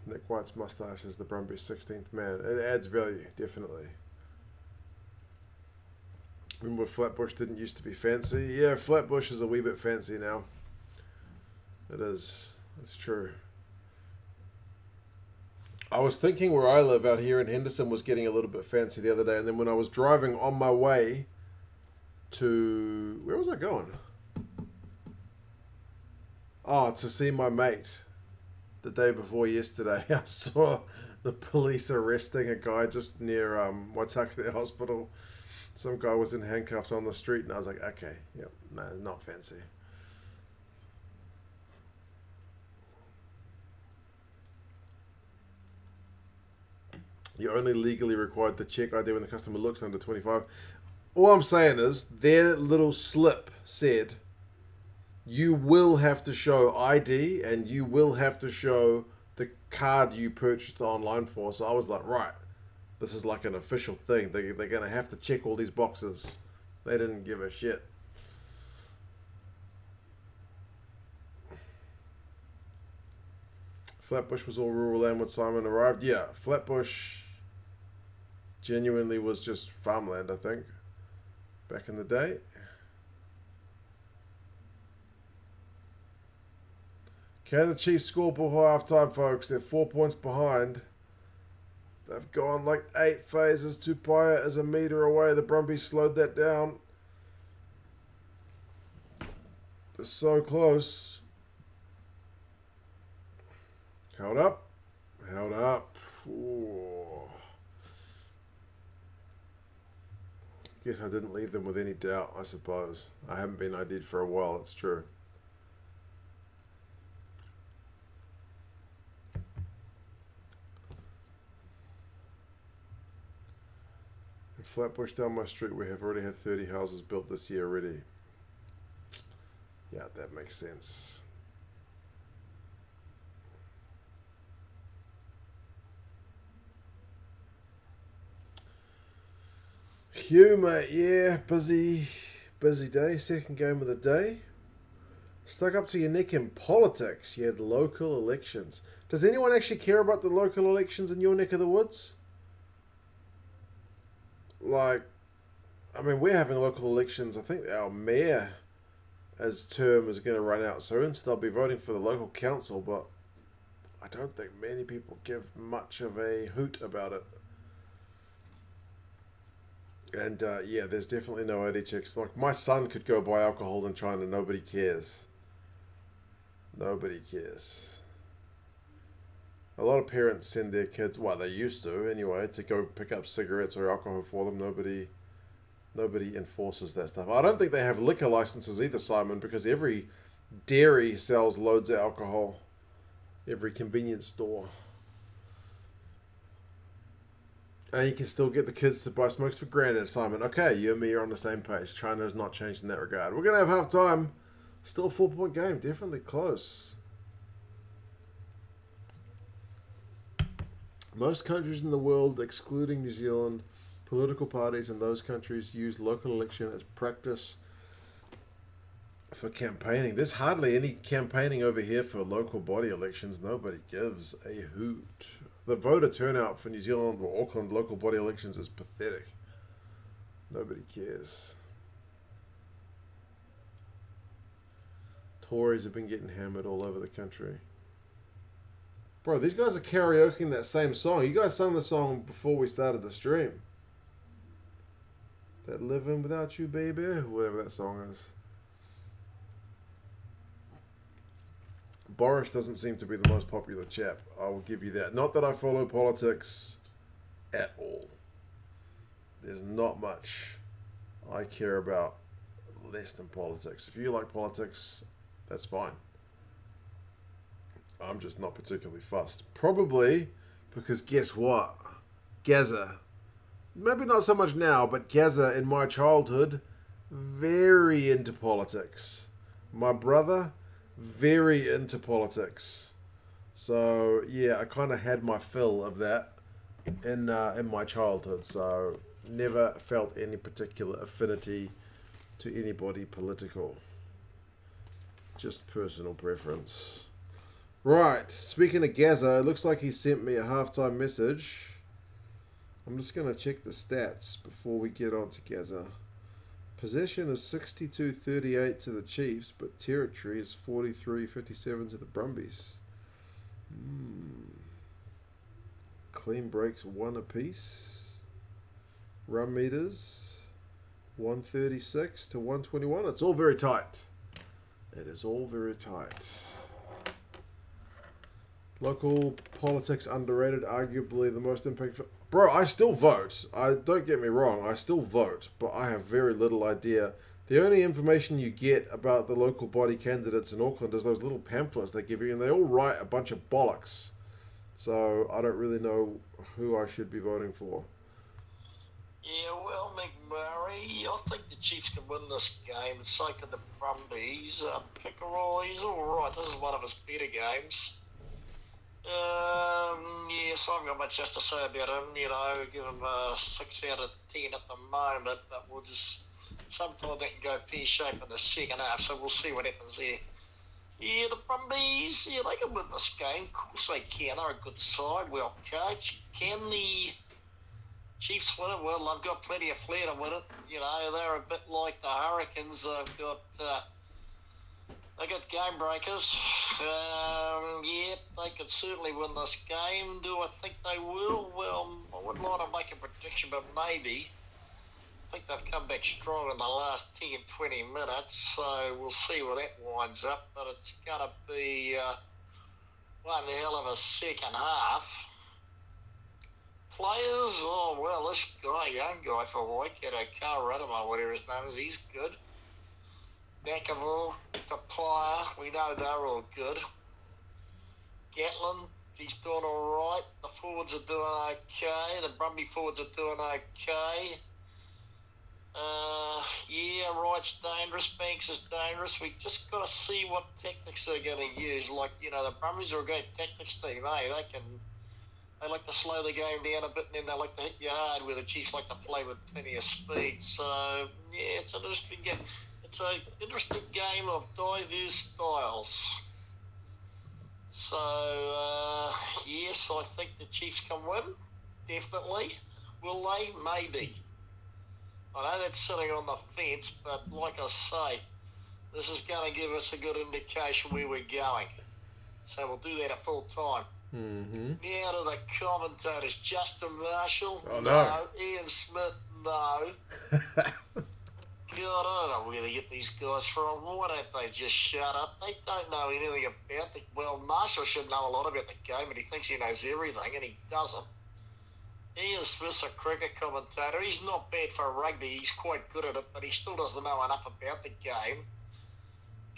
Nick White's mustache is the Brumbies' 16th man. It adds value, definitely. Remember Flatbush didn't used to be fancy? Yeah, Flatbush is a wee bit fancy now. It is. It's true. I was thinking where I live out here in Henderson was getting a little bit fancy the other day, and then when I was driving on my way to... Where was I going? Oh, to see my mate. The day before yesterday, I saw the police arresting a guy just near Waitakere Hospital. Some guy was in handcuffs on the street, and I was like, okay, yep, no, not fancy. You're only legally required to check ID when the customer looks under 25. All I'm saying is, their little slip said, you will have to show ID and you will have to show the card you purchased online for. So I was like, right, this is like an official thing. They're going to have to check all these boxes. They didn't give a shit. Flatbush was all rural land when Simon arrived. Yeah, Flatbush genuinely was just farmland, I think, back in the day. Can the Chiefs score before half time, folks? They're 4 points behind. They've gone like 8 phases. Tupaia is a metre away. The Brumbies slowed that down. They're so close. Held up. Held up. Ooh. Guess I didn't leave them with any doubt, I suppose. I haven't been ID'd for a while, it's true. In Flatbush down my street, we have already had 30 houses built this year already. Yeah, that makes sense. Hugh, mate, yeah, busy day, second game of the day. Stuck up to your neck in politics. You had local elections. Does anyone actually care about the local elections in your neck of the woods? like, I mean, we're having local elections. I think our mayor, his term is going to run out soon, so they'll be voting for the local council, but I don't think many people give much of a hoot about it. And yeah, there's definitely no ID checks. Like, my son could go buy alcohol in China, nobody cares. Nobody cares. A lot of parents send their kids, well, they used to anyway, to go pick up cigarettes or alcohol for them. Nobody enforces that stuff. I don't think they have liquor licenses either, Simon, because every dairy sells loads of alcohol. Every convenience store. And you can still get the kids to buy smokes for granted, Simon. Okay, you and me are on the same page. China has not changed in that regard. We're going to have half time. Still a 4-point game. Definitely close. Most countries in the world, excluding New Zealand, political parties in those countries use local election as practice for campaigning. There's hardly any campaigning over here for local body elections. Nobody gives a hoot. The voter turnout for New Zealand or Auckland local body elections is pathetic. Nobody cares. Tories have been getting hammered all over the country. Bro, these guys are karaokeing that same song. You guys sung the song before we started the stream. That Living Without You, Baby, whatever that song is. Boris doesn't seem to be the most popular chap. I will give you that. Not that I follow politics at all. There's not much I care about less than politics. If you like politics, that's fine. I'm just not particularly fussed. Probably because guess what? Gaza. Maybe not so much now, but Gaza in my childhood, very into politics. My brother, very into politics. So yeah, I kind of had my fill of that in my childhood. So never felt any particular affinity to anybody political. Just personal preference. Right, speaking of Gaza, it looks like he sent me a halftime message. I'm just going to check the stats before we get on to Gaza. Possession is 62-38 to the Chiefs, but territory is 43-57 to the Brumbies. Clean breaks 1 apiece. Run meters 136 to 121. It's all very tight. It is all very tight. Local politics underrated, arguably the most impactful. Bro, I still vote. Don't get me wrong, I still vote, but I have very little idea. The only information you get about the local body candidates in Auckland is those little pamphlets they give you, and they all write a bunch of bollocks. So I don't really know who I should be voting for. Yeah, well, McMurray, I think the Chiefs can win this game. It's sake of the Brumbies. Pickerel, he's all right. This is one of his better games. Yes, I've got much else to say about him. You know, give him a 6 out of 10 at the moment, but we'll just sometimes they can go pear-shaped in the second half, so we'll see what happens there. Yeah, the Brumbies, yeah, they can win this game. Of course they can. They're a good side, well coached. Can the Chiefs win it? Well, they've got plenty of flair to win it. You know, they're a bit like the Hurricanes. They got game breakers. Yeah, they could certainly win this game. Do I think they will? Well, I wouldn't like to make a prediction, but maybe. I think they've come back strong in the last 10, 20 minutes, so we'll see where that winds up. But it's going to be one hell of a second half. Players, oh, well, this guy, young guy for Waikato, Carl Rudderman, whatever his name is, he's good. Nakaville, Tapia, we know they're all good. Gatlin, he's doing all right. The forwards are doing okay. The Brumby forwards are doing okay. Yeah, Wright's dangerous. Banks is dangerous. We just got to see what tactics they're going to use. Like, you know, the Brumbies are a great tactics team, eh? They like to slow the game down a bit, and then they like to hit you hard, where the Chiefs like to play with plenty of speed. So, yeah, it's an interesting game. It's an interesting game of diverse styles. So, yes, I think the Chiefs can win. Definitely. Will they? Maybe. I know that's sitting on the fence, but like I say, this is going to give us a good indication where we're going. So we'll do that at full time. Mm-hmm. Now to the commentators. Justin Marshall, Oh, no. Ian Smith, no. God, I don't know where they get these guys from. Why don't they just shut up? They don't know anything about it. Well, Marshall should know a lot about the game, and he thinks he knows everything, and he doesn't. Ian Smith's a cricket commentator. He's not bad for rugby. He's quite good at it, but he still doesn't know enough about the game.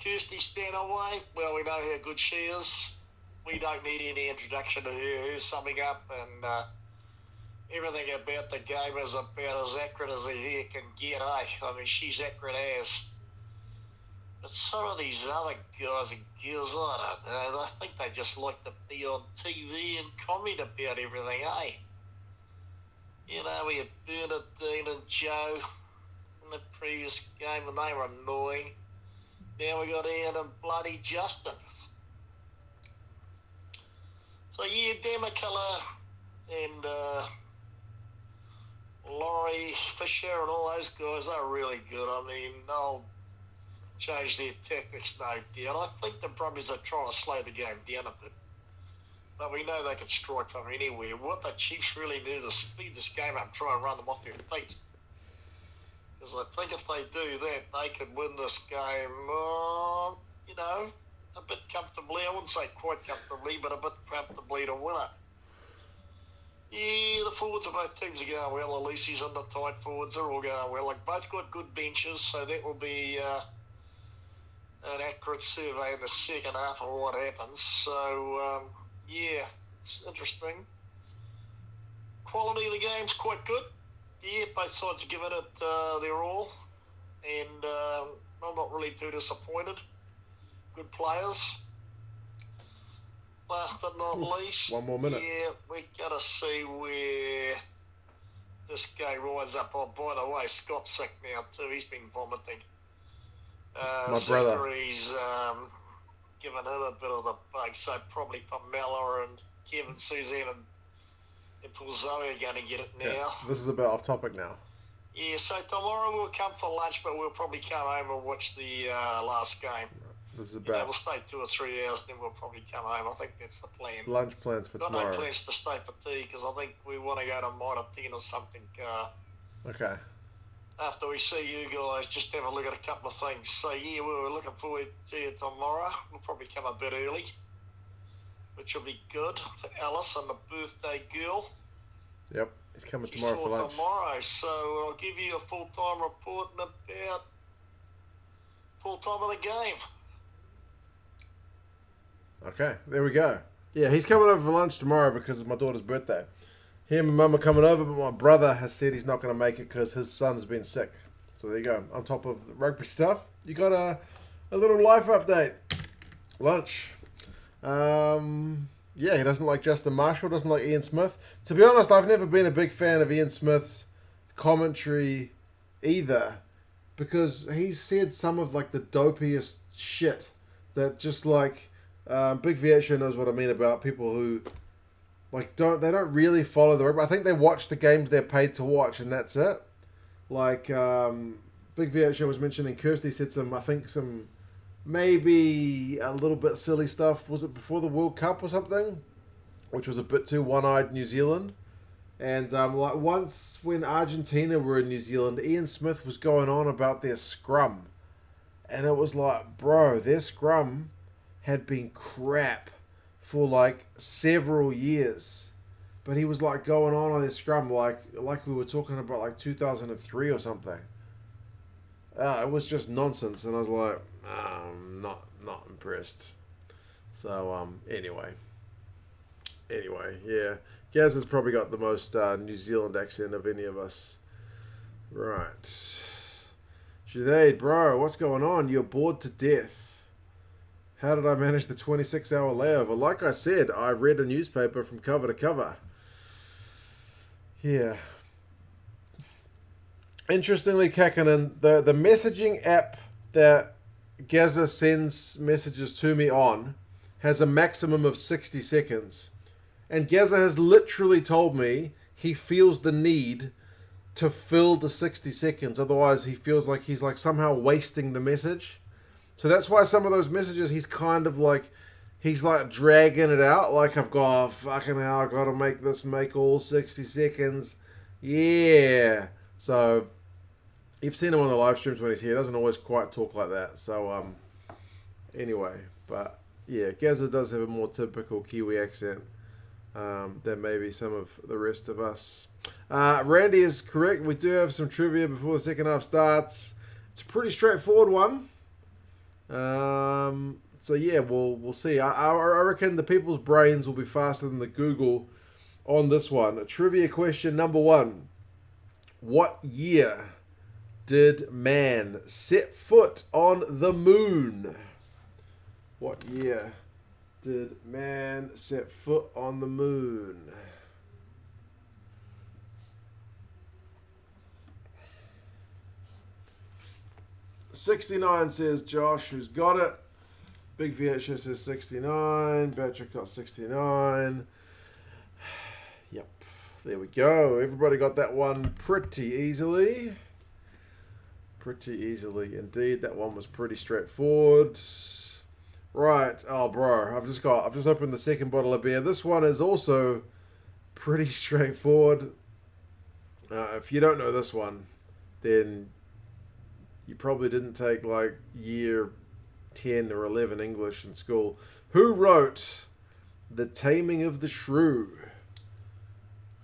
Kirsty Stanaway, well, we know how good she is. We don't need any introduction to her. Who's summing up, and everything about the game is about as accurate as the hair can get, eh? I mean, she's accurate as. But some of these other guys and girls, I don't know, I think they just like to be on TV and comment about everything, eh? You know, we had Bernadine and Joe in the previous game, and they were annoying. Now we got Ian and bloody Justin. So yeah, Demicola and Laurie Fisher and all those guys, they're really good. I mean, they'll change their tactics, no doubt. I think the Brumbies are trying to slow the game down a bit. But we know they can strike from anywhere. What the Chiefs really need is speed this game up and try and run them off their feet. Because I think if they do that, they could win this game, you know, a bit comfortably. I wouldn't say quite comfortably, but a bit comfortably to win it. Yeah, the forwards of both teams are going well. The Lucy's and the tight forwards are all going well. Like, both got good benches, so that will be an accurate survey in the second half of what happens. So, yeah, it's interesting. Quality of the game's quite good. Yeah, both sides are giving it their all. And I'm not really too disappointed. Good players. Last but not least, one more minute. Yeah, we got to see where this game winds up. Oh, by the way, Scott's sick now too. He's been vomiting. My brother. Zachary's given him a bit of the bug, so probably Pamela and Kevin, Suzanne and Paul Zoe are going to get it now. Yeah, this is a bit off topic now. Yeah, so tomorrow we'll come for lunch, but we'll probably come home and watch the last game. This is about... we'll stay 2 or 3 hours, then we'll probably come home. I think that's the plan. Lunch plans for tomorrow. Got no plans to stay for tea, because I think we want to go to Mitre 10 or something. Okay. After we see you guys, just have a look at a couple of things. So, yeah, we were looking forward to you tomorrow. We'll probably come a bit early, which will be good for Alice and the birthday girl. Yep, he's coming tomorrow for lunch. Tomorrow, so I'll give you a full-time report in about full time of the game. Okay, there we go. Yeah, he's coming over for lunch tomorrow because it's my daughter's birthday. Him and Mum are coming over, but my brother has said he's not going to make it because his son's been sick. So there you go. On top of the rugby stuff, you got a little life update. Lunch. Yeah, he doesn't like Justin Marshall, doesn't like Ian Smith. To be honest, I've never been a big fan of Ian Smith's commentary either, because he's said some of like the dopiest shit that just like Big VH knows what I mean about people who like don't really follow the rugby. I think they watch the games they're paid to watch and that's it. Like Big VH was mentioning, Kirsty said some maybe a little bit silly stuff. Was it before the World Cup or something? Which was a bit too one-eyed New Zealand. And like once when Argentina were in New Zealand, Ian Smith was going on about their scrum. And it was like, bro, their scrum had been crap for like several years. But he was like going on their scrum like we were talking about like 2003 or something. It was just nonsense. And I was like, I'm not impressed. So anyway, yeah. Gaz has probably got the most New Zealand accent of any of us. Right. Junaid, bro, what's going on? You're bored to death. How did I manage the 26-hour layover? Like I said, I read a newspaper from cover to cover. Yeah. Interestingly, Kakanen, the messaging app that Gazza sends messages to me on has a maximum of 60 seconds. And Gazza has literally told me he feels the need to fill the 60 seconds. Otherwise, he feels like he's like somehow wasting the message. So that's why some of those messages, he's kind of like, he's like dragging it out. Like, I've got, fucking hell, I've got to make this make all 60 seconds. Yeah. So you've seen him on the live streams when he's here. He doesn't always quite talk like that. So, anyway, but yeah, Gazza does have a more typical Kiwi accent than maybe some of the rest of us. Randy is correct. We do have some trivia before the second half starts. It's a pretty straightforward one. So yeah, we'll see. I reckon the people's brains will be faster than the Google on this one. Trivia question number 1. What year did man set foot on the moon? What year did man set foot on the moon? $69 says Josh, who's got it. Big VHS says 69. Patrick got 69. Yep, there we go. Everybody got that one pretty easily. Pretty easily indeed. That one was pretty straightforward. Right. Oh, bro, I've just opened the second bottle of beer. This one is also pretty straightforward. If you don't know this one, then you probably didn't take like year 10 or 11 English in school. Who wrote The Taming of the Shrew?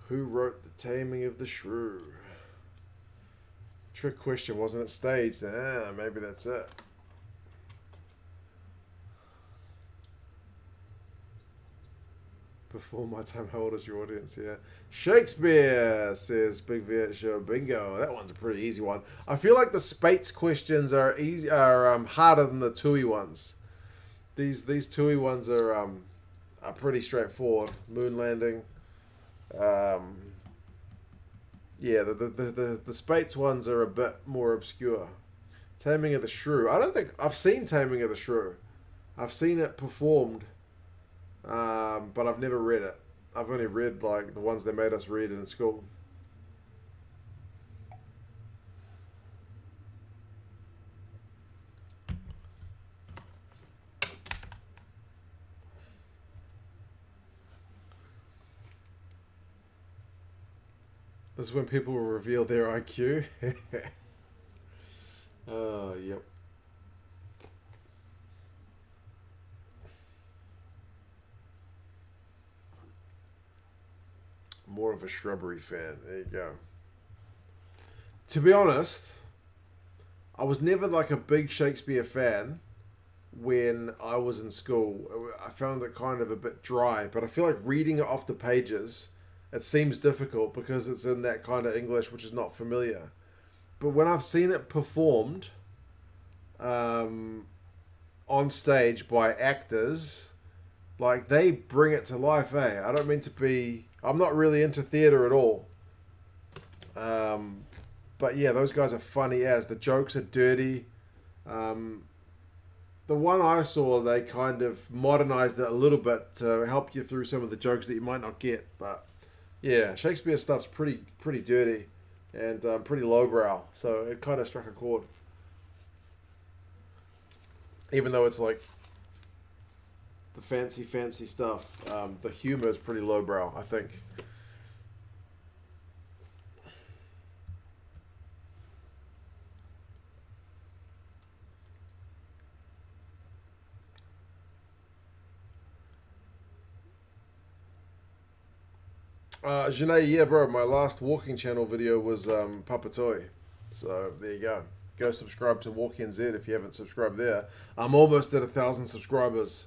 Who wrote The Taming of the Shrew? Trick question, wasn't it staged? Maybe that's it. Before my time, how old is your audience? Yeah. Shakespeare, says Big Viet Show. Bingo. That one's a pretty easy one. I feel like the Spates questions are harder than the Tui ones. These Tui ones are pretty straightforward. Moon landing. Yeah, the Spates ones are a bit more obscure. Taming of the Shrew. I don't think I've seen Taming of the Shrew. I've seen it performed. But I've never read it. I've only read like the ones they made us read in school. This is when people will reveal their IQ. Oh, yep. More of a Shrubbery fan. There you go. To be honest, I was never like a big Shakespeare fan when I was in school. I found it kind of a bit dry, but I feel like reading it off the pages, it seems difficult because it's in that kind of English which is not familiar. But when I've seen it performed on stage by actors, like they bring it to life, eh? I don't mean to be... I'm not really into theatre at all. But yeah, those guys are funny as. The jokes are dirty. The one I saw, they kind of modernized it a little bit to help you through some of the jokes that you might not get. But yeah, Shakespeare stuff's pretty dirty and pretty lowbrow. So it kind of struck a chord. Even though it's like the fancy stuff, the humor is pretty lowbrow, I think. Janae, yeah, bro, my last walking channel video was Papatoy. So there you go. Go subscribe to Walk NZ if you haven't subscribed there. I'm almost at 1,000 subscribers.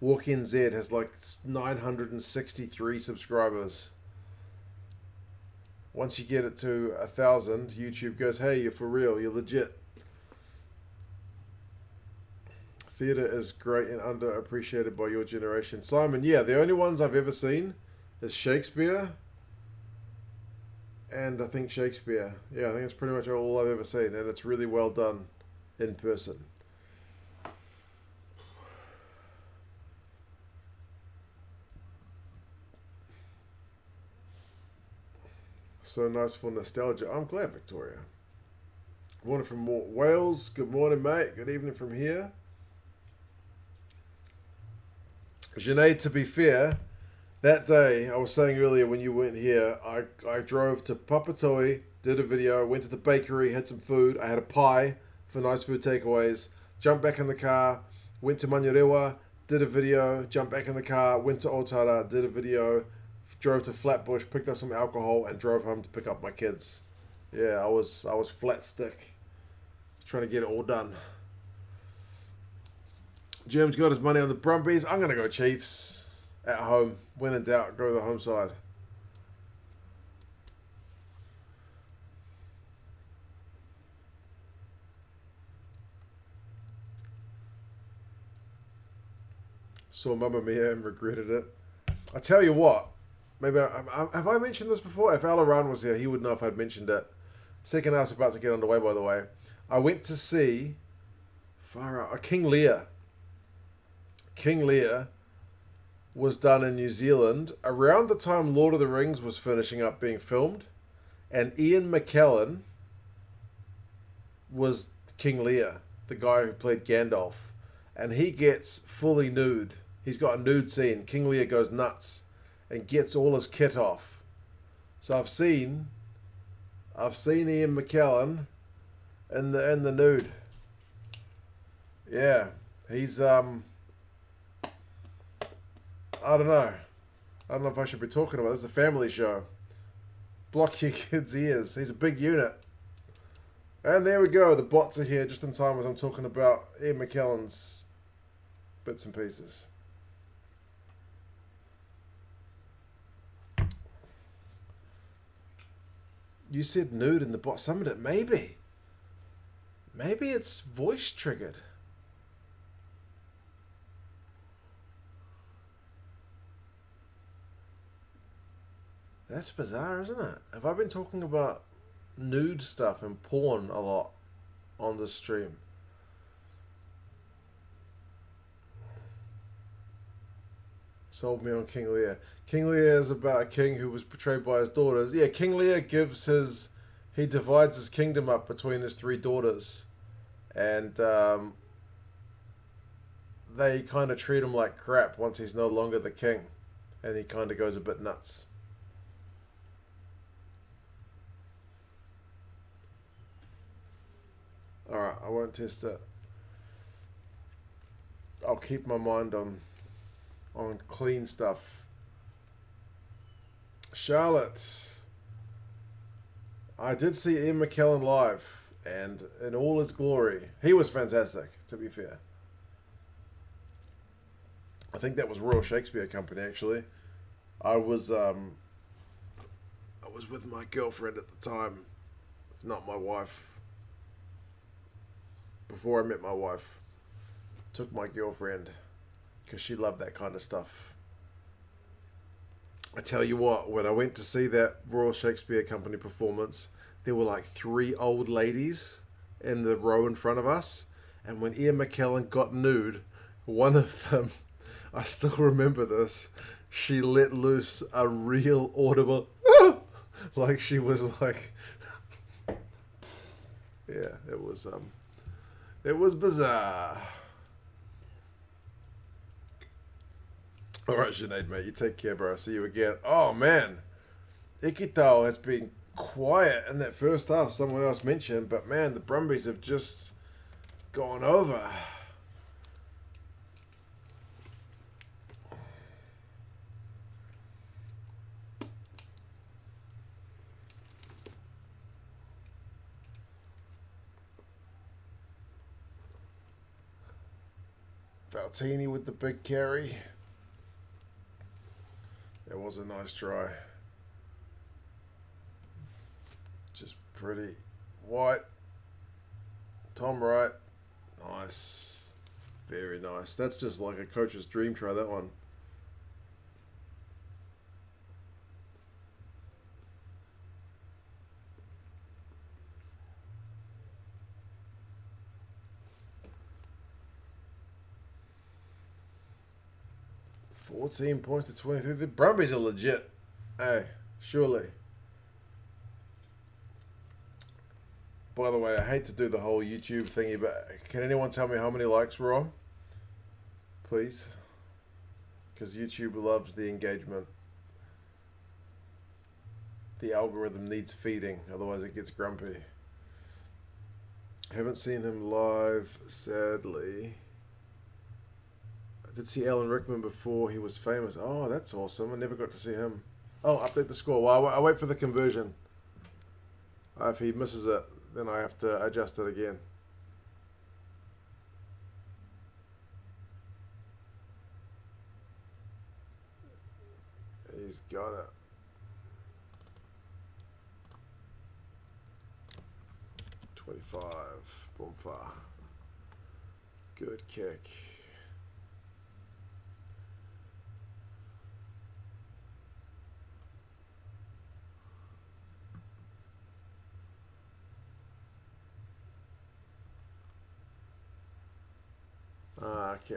Walk NZ has like 963 subscribers. Once you get it to 1,000, YouTube goes, hey, you're for real, you're legit. Theatre is great and underappreciated by your generation. Simon, yeah, the only ones I've ever seen is Shakespeare and I think Shakespeare. Yeah, I think it's pretty much all I've ever seen, and it's really well done in person. So nice for nostalgia. I'm glad, Victoria. Morning from Wales. Good morning, mate. Good evening from here. Sinead, to be fair, that day, I was saying earlier when you weren't here, I drove to Papatoi, did a video, went to the bakery, had some food. I had a pie for nice food takeaways. Jumped back in the car, went to Manurewa, did a video, jumped back in the car, went to Otara, did a video, drove to Flatbush, picked up some alcohol, and drove home to pick up my kids. Yeah, I was flat stick. Trying to get it all done. Jim's got his money on the Brumbies. I'm going to go Chiefs at home. When in doubt, go to the home side. Saw Mamma Mia and regretted it. I tell you what, maybe have I mentioned this before? If Alaran was here, he would know if I'd mentioned it. Second hour's about to get underway, by the way. I went to see King Lear. King Lear was done in New Zealand around the time Lord of the Rings was finishing up being filmed, and Ian McKellen was King Lear, the guy who played Gandalf, and he gets fully nude. He's got a nude scene. King Lear goes nuts and gets all his kit off. So I've seen Ian McKellen in the nude. Yeah, he's I don't know. I don't know if I should be talking about this. It's a family show. Block your kids' ears. He's a big unit. And there we go. The bots are here just in time as I'm talking about Ian McKellen's bits and pieces. You said nude in the bot. Summoned it. Maybe. Maybe it's voice triggered. That's bizarre, isn't it? Have I been talking about nude stuff and porn a lot on this stream? Sold me on King Lear. King Lear is about a king who was betrayed by his daughters. Yeah, King Lear he divides his kingdom up between his 3 daughters. And they kind of treat him like crap once he's no longer the king. And he kind of goes a bit nuts. Alright, I won't test it. I'll keep my mind on clean stuff. Charlotte. I did see Ian McKellen live, and in all his glory, he was fantastic, to be fair. I think that was Royal Shakespeare Company, actually. I was with my girlfriend at the time, not my wife. Before I met my wife, took my girlfriend because she loved that kind of stuff. I tell you what, when I went to see that Royal Shakespeare Company performance, there were like 3 old ladies in the row in front of us, and when Ian McKellen got nude, one of them, I still remember this, she let loose a real audible like she was like yeah, it was bizarre. Alright, Sinead, mate. You take care, bro. I'll see you again. Oh, man. Ikitao has been quiet in that first half. Someone else mentioned. But, man, the Brumbies have just gone over. Valtini with the big carry. It was a nice try. Just pretty. White. Tom Wright. Nice. Very nice. That's just like a coach's dream try, that one. $14 points to 23. The Brumbies are legit. Hey, surely. By the way, I hate to do the whole YouTube thingy, but can anyone tell me how many likes we're on? Please. Because YouTube loves the engagement. The algorithm needs feeding, otherwise it gets grumpy. I haven't seen him live, sadly. I did see Alan Rickman before he was famous. Oh, that's awesome. I never got to see him. Oh, update the score. Well, I wait for the conversion. If he misses it, then I have to adjust it again. He's got it. $25. Boom far. Good kick. Okay.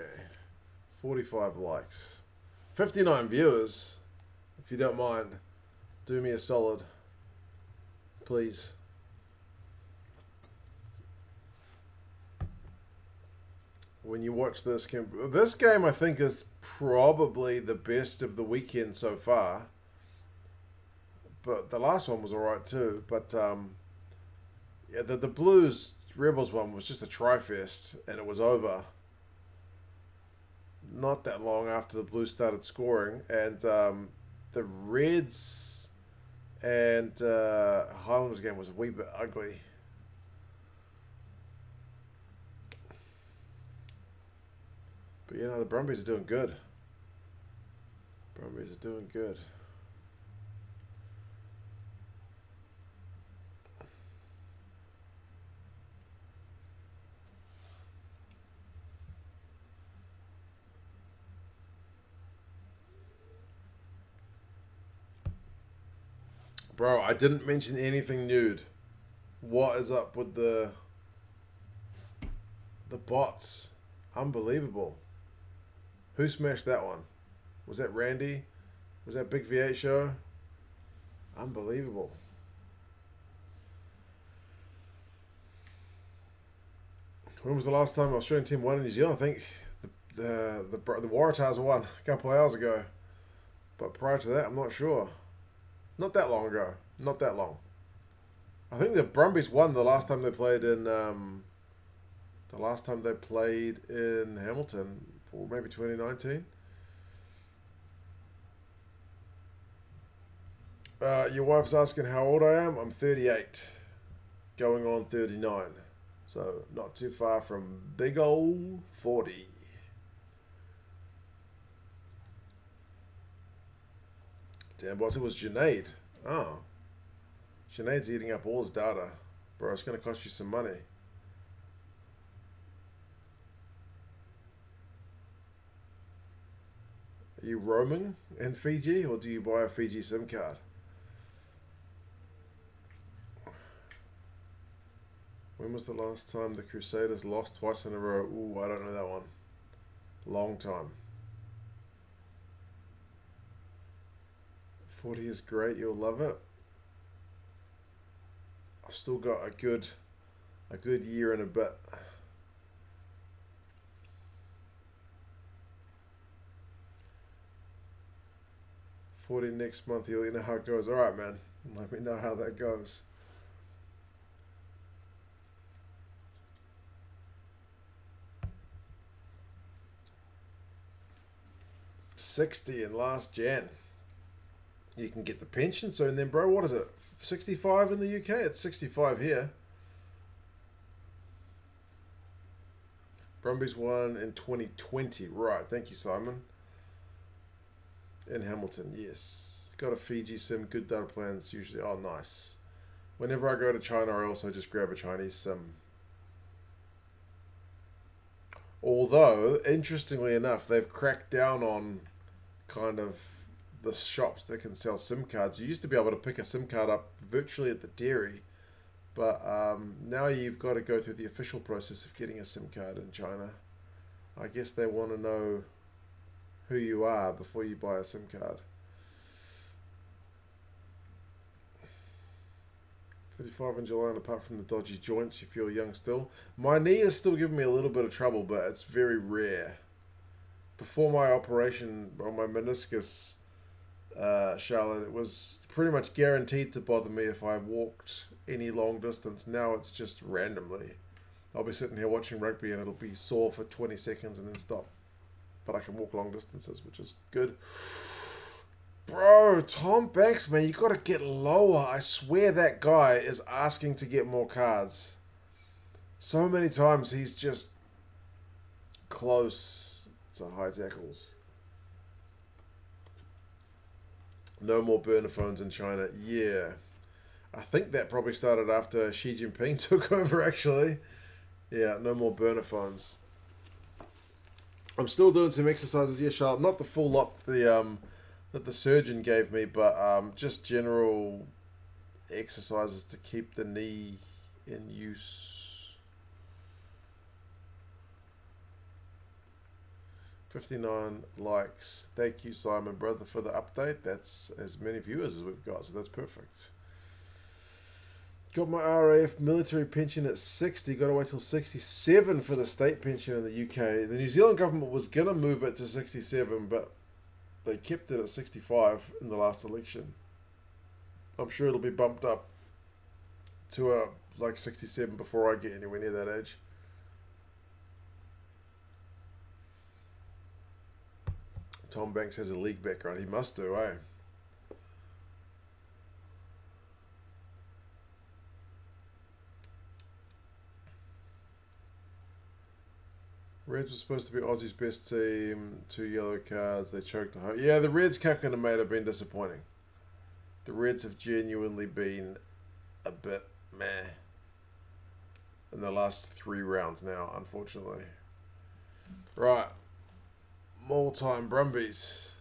45 likes. 59 viewers. If you don't mind, do me a solid. Please. When you watch this game, I think is probably the best of the weekend so far. But the last one was alright too. But yeah, the Blues Rebels one was just a tri-fest, and it was over not that long after the Blues started scoring, and the Reds and Highlanders game was a wee bit ugly. But you know, the Brumbies are doing good. Brumbies are doing good. Bro, I didn't mention anything nude. What is up with the bots? Unbelievable. Who smashed that one? Was that Randy? Was that Big V8 show? Unbelievable. When was the last time the Australian team won in New Zealand? I think the Waratahs won a couple of hours ago. But prior to that, I'm not sure. Not that long ago. Not that long. I think the Brumbies won the last time they played in Hamilton, or maybe 2019. Your wife's asking how old I am. I'm 38, going on 39. So not too far from big old 40. Damn, boss, it was Junaid. Oh. Junaid's eating up all his data. Bro, it's going to cost you some money. Are you roaming in Fiji, or do you buy a Fiji SIM card? When was the last time the Crusaders lost twice in a row? Ooh, I don't know that one. Long time. 40 is great, you'll love it. I've still got a good year and a bit. 40 next month, you'll let me know how it goes. Alright, man. Let me know how that goes. $60 in last Jan. You can get the pension soon then, bro. What is it? 65 in the UK? It's 65 here. Brumbies won in 2020. Right, thank you, Simon. In Hamilton, yes. Got a Fiji SIM, good data plans usually. Oh, nice. Whenever I go to China, I also just grab a Chinese SIM. Although, interestingly enough, they've cracked down on kind of the shops that can sell SIM cards. You used to be able to pick a SIM card up virtually at the dairy, but now you've got to go through the official process of getting a SIM card in China. I guess they want to know who you are before you buy a SIM card. 55 in July, and apart from the dodgy joints, you feel young still. My knee is still giving me a little bit of trouble, but it's very rare. Before my operation on my meniscus, Charlotte, it was pretty much guaranteed to bother me if I walked any long distance. Now it's just randomly. I'll be sitting here watching rugby and it'll be sore for 20 seconds and then stop. But I can walk long distances, which is good. Bro, Tom Banks, man, you got to get lower. I swear that guy is asking to get more cards. So many times he's just close to high tackles. No more burner phones in China. Yeah. I think that probably started after Xi Jinping took over, actually. Yeah, no more burner phones. I'm still doing some exercises here, Charlotte. Not the full lot that the surgeon gave me, but just general exercises to keep the knee in use. 59 likes. Thank you, Simon, brother, for the update. That's as many viewers as we've got, so that's perfect. Got my RAF military pension at 60. Got to wait till 67 for the state pension in the UK. The New Zealand government was going to move it to 67, but they kept it at 65 in the last election. I'm sure it'll be bumped up to like 67 before I get anywhere near that age. Tom Banks has a league background. He must do, eh? Reds was supposed to be Aussie's best team. 2 yellow cards. They choked the home. Yeah, the Reds, Kakan and Mate have been disappointing. The Reds have genuinely been a bit meh in the last 3 rounds now, unfortunately. Right. More time, Brumbies.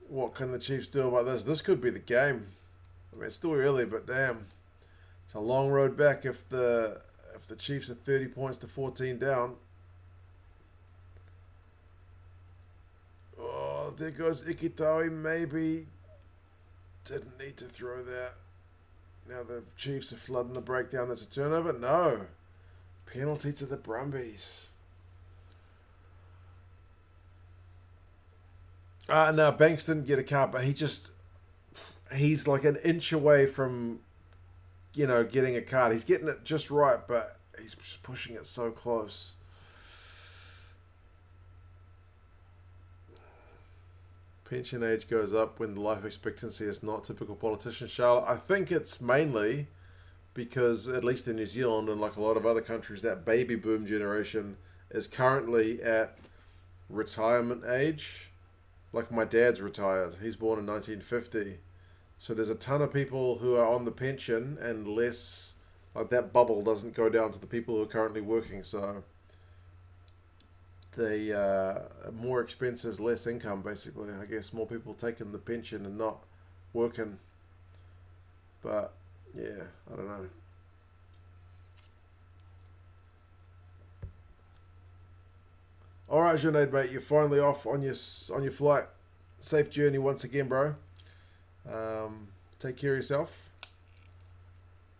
What can the Chiefs do about this? This could be the game. I mean, it's still early, but damn. It's a long road back if the Chiefs are 30 points to 14 down. Oh, there goes Ikitawi, maybe. Didn't need to throw that. Now the Chiefs are flooding the breakdown. That's a turnover? No. Penalty to the Brumbies. No, Banks didn't get a card, but he's like an inch away from, getting a card. He's getting it just right, but he's just pushing it so close. Pension age goes up when the life expectancy is not typical politician, Charlotte. I think it's mainly because, at least in New Zealand and like a lot of other countries, that baby boom generation is currently at retirement age. Like my dad's retired. He's born in 1950. So there's a ton of people who are on the pension and less, like that bubble doesn't go down to the people who are currently working. So they more expenses, less income, basically. I guess more people taking the pension and not working. But yeah, I don't know. All right, Junaid, mate, you're finally off on your flight. Safe journey once again, bro. Take care of yourself.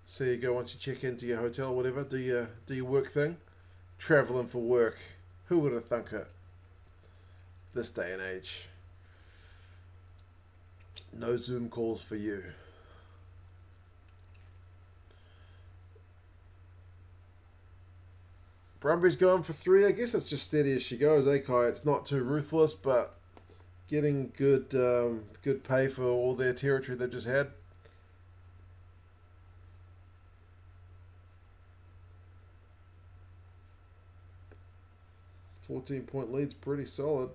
See you go once you check into your hotel or whatever. Do your work thing. Traveling for work. Who would have thunk it? This day and age. No Zoom calls for you. Brumbies going for 3. I guess it's just steady as she goes, eh, Kai? It's not too ruthless, but getting good pay for all their territory they've just had. $14-point lead's pretty solid.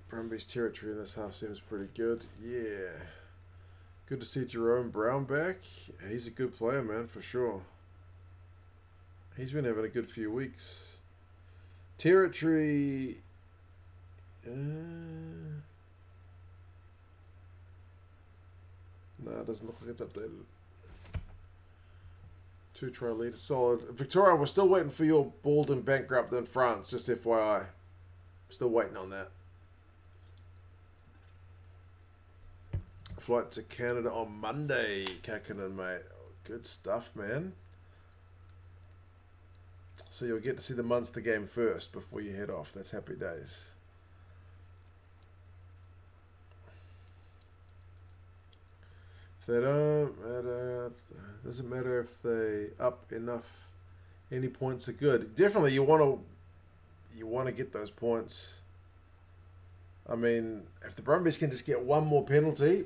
Brumbies territory in this half seems pretty good. Yeah. Good to see Jerome Brown back. He's a good player, man, for sure. He's been having a good few weeks. Territory... No, it doesn't look like it's updated. 2-try lead, solid. Victoria, we're still waiting for your Baldwin bankrupt in France, just FYI. Still waiting on that. Flight to Canada on Monday, Kakinen, mate. Good stuff, man. So you'll get to see the Munster game first before you head off. That's happy days. If they don't matter, doesn't matter if they up enough. Any points are good. Definitely, you want to get those points. I mean, if the Brumbies can just get one more penalty,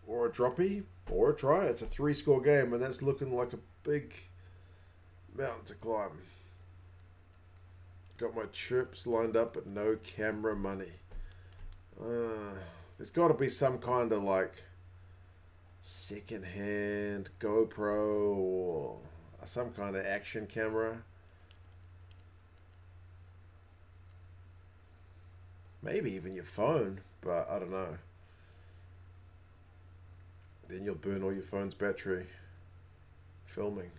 or a droppy, or a try, it's a 3-score game, and that's looking like a big mountain to climb. Got my trips lined up, but no camera money. There's got to be some kind of like second-hand GoPro or some kind of action camera. Maybe even your phone, but I don't know. Then you'll burn all your phone's battery filming.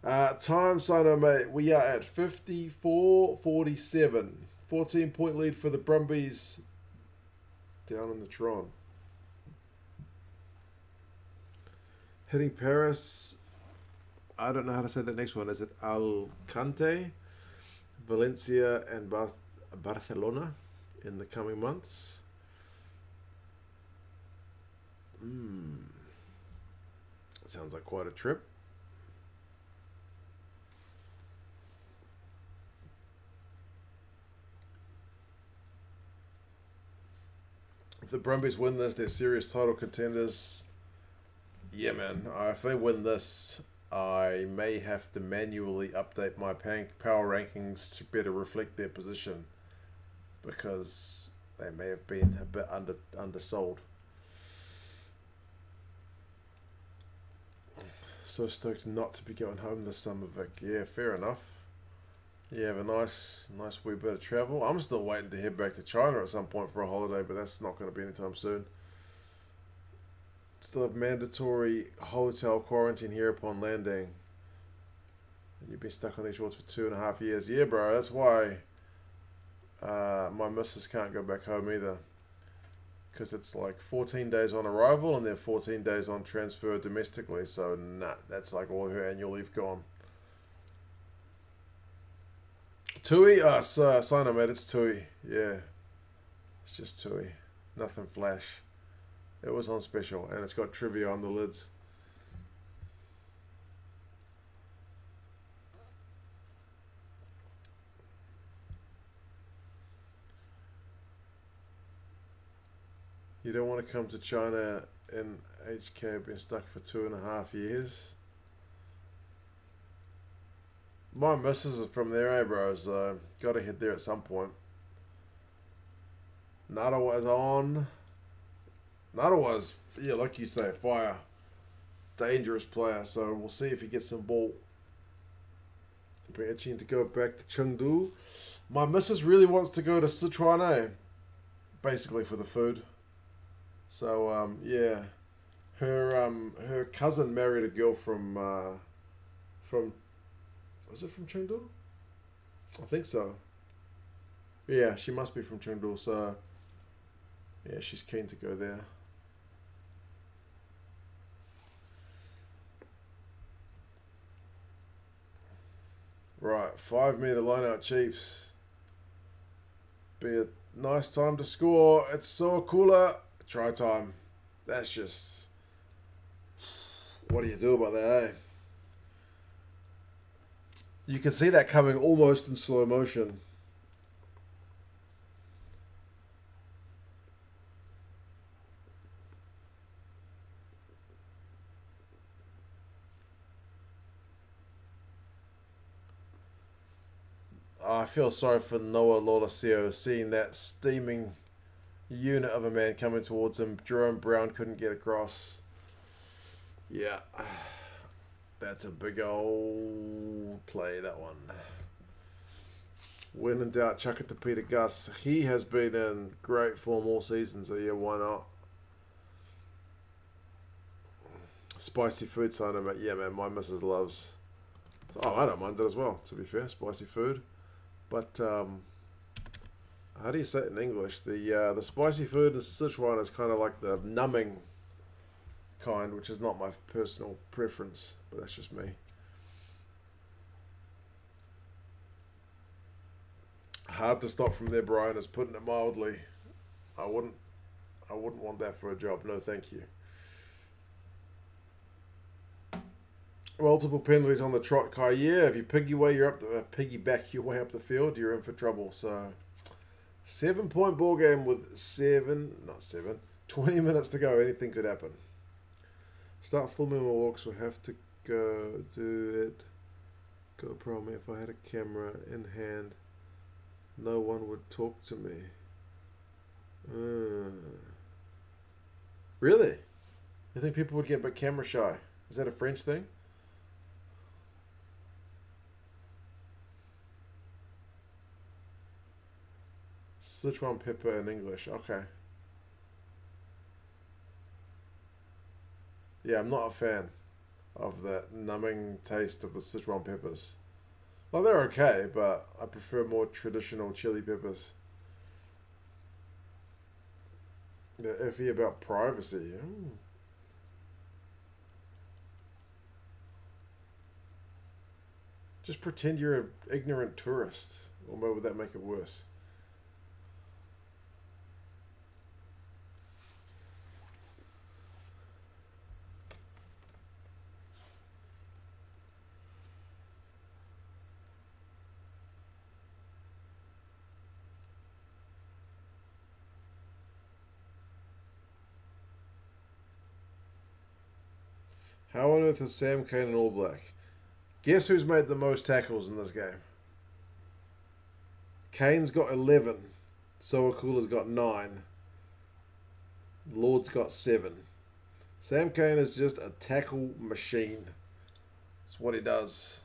Time, Sino, mate. We are at 54-47. 14-point lead for the Brumbies down in the Tron. Hitting Paris. I don't know how to say that next one. Is it Alicante, Valencia, and Barcelona in the coming months? That sounds like quite a trip. If the Brumbies win this, they're serious title contenders. Yeah, man. If they win this, I may have to manually update my power rankings to better reflect their position, because they may have been a bit undersold. So stoked not to be going home this summer, Vic. Yeah, fair enough. You have a nice wee bit of travel. I'm still waiting to head back to China at some point for a holiday, but that's not going to be anytime soon. Still have mandatory hotel quarantine here upon landing. You've been stuck on these shorts for 2.5 years. Yeah, bro, that's why my missus can't go back home either. Because it's like 14 days on arrival and then 14 days on transfer domestically. So, nah, that's like all her annual leave gone. Tui? Sino, mate, it's Tui. Yeah. It's just Tui. Nothing flash. It was on special, and it's got trivia on the lids. You don't want to come to China in HK, been stuck for 2.5 years. My missus is from there, eh, bro? So got to head there at some point. Nada was on. Nada was, yeah, like you say, fire. Dangerous player, so we'll see if he gets some ball. Be itching to go back to Chengdu. My missus really wants to go to Sichuan, eh? Basically for the food. So, yeah. Her cousin married a girl from, was it from Chengdu? I think so. Yeah, she must be from Chengdu, so yeah, she's keen to go there. Right, 5-meter line-out Chiefs. Be a nice time to score. It's so cooler. Try time. That's just... What do you do about that, eh? You can see that coming almost in slow motion. I feel sorry for Noah Lolosio seeing that steaming unit of a man coming towards him. Jerome Brown couldn't get across. Yeah. That's a big old play, that one. When in doubt, chuck it to Peter Gus. He has been in great form all season, so yeah, why not? Spicy food sign, mate. Yeah, man, my missus loves. Oh, I don't mind it as well, to be fair. Spicy food. But, how do you say it in English? The spicy food in Sichuan is kind of like the numbing kind, which is not my personal preference, but that's just me. Hard to stop from there, Brian, is putting it mildly. I wouldn't want that for a job. No, thank you. Multiple penalties on the trot, Kai. Yeah, if you piggyback your way up the field, you're in for trouble. So, 7-point ball game with 20 minutes to go. Anything could happen. Start filming my walks. We'll have to go do it. GoPro me. If I had a camera in hand, no one would talk to me. Really? You think people would get a bit camera shy? Is that a French thing? Sichuan pepper in English. Okay. Yeah, I'm not a fan of that numbing taste of the Sichuan peppers. Well, they're okay, but I prefer more traditional chili peppers. They're iffy about privacy. Just pretend you're an ignorant tourist. Or maybe would that make it worse? How on earth is Sam Cane an All Black? Guess who's made the most tackles in this game? Kane's got 11. Soakula's got 9. Lord's got 7. Sam Cane is just a tackle machine. That's what he does.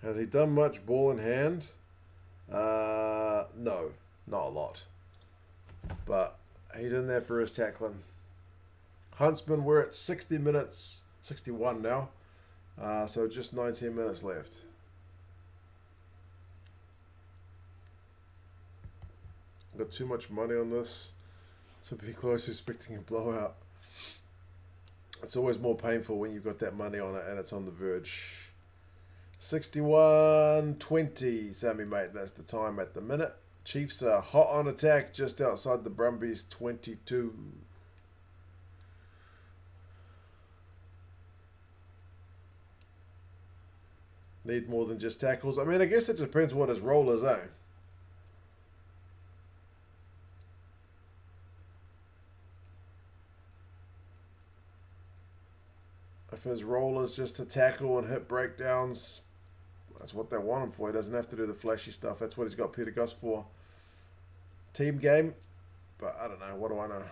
Has he done much ball in hand? No, not a lot. But he's in there for his tackling. Huntsman, we're at 60 minutes, 61 now. So just 19 minutes left. Got too much money on this to be close to expecting a blowout. It's always more painful when you've got that money on it and it's on the verge. 61-20, Sammy, mate. That's the time at the minute. Chiefs are hot on attack just outside the Brumbies 22. Need more than just tackles. I mean, I guess it depends what his role is, eh? If his role is just to tackle and hit breakdowns, that's what they want him for. He doesn't have to do the flashy stuff. That's what he's got Peter Gus for. Team game, but I don't know. What do I know?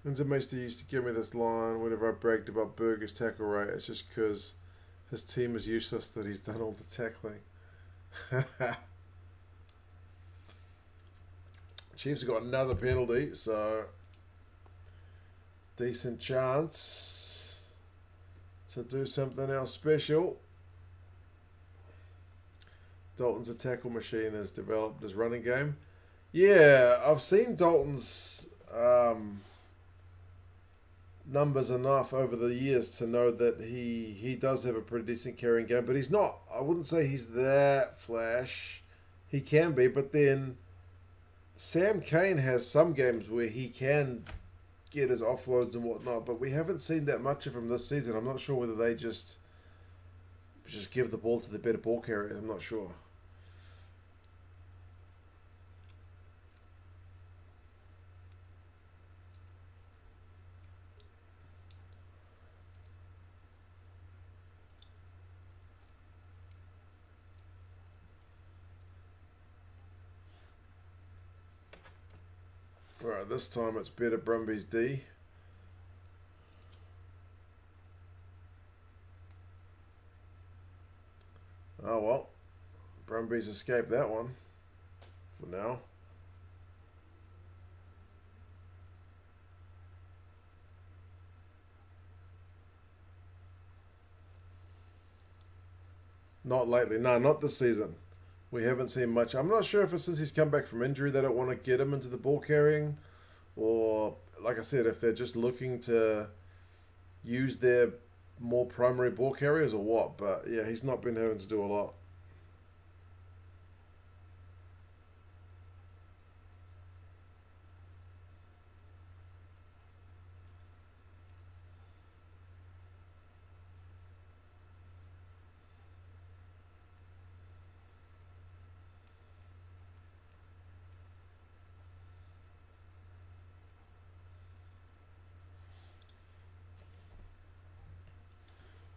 Inzamaster used to give me this line whenever I bragged about Berger's tackle rate. It's just because his team is useless that he's done all the tackling. Chiefs have got another penalty, so decent chance to do something else special. Dalton's a tackle machine has developed his running game. Yeah, I've seen Dalton's numbers enough over the years to know that he does have a pretty decent carrying game, but he's not, I wouldn't say he's that flash. He can be, but then Sam Cane has some games where he can get his offloads and whatnot, but we haven't seen that much of him this season. I'm not sure whether they just give the ball to the better ball carrier. I'm not sure. Alright, this time it's better Brumbies D. Oh well. Brumbies escape that one for now. Not lately. No, not this season. We haven't seen much. I'm not sure if it's since he's come back from injury they don't want to get him into the ball carrying, or like I said, if they're just looking to use their more primary ball carriers or what. But yeah, he's not been having to do a lot.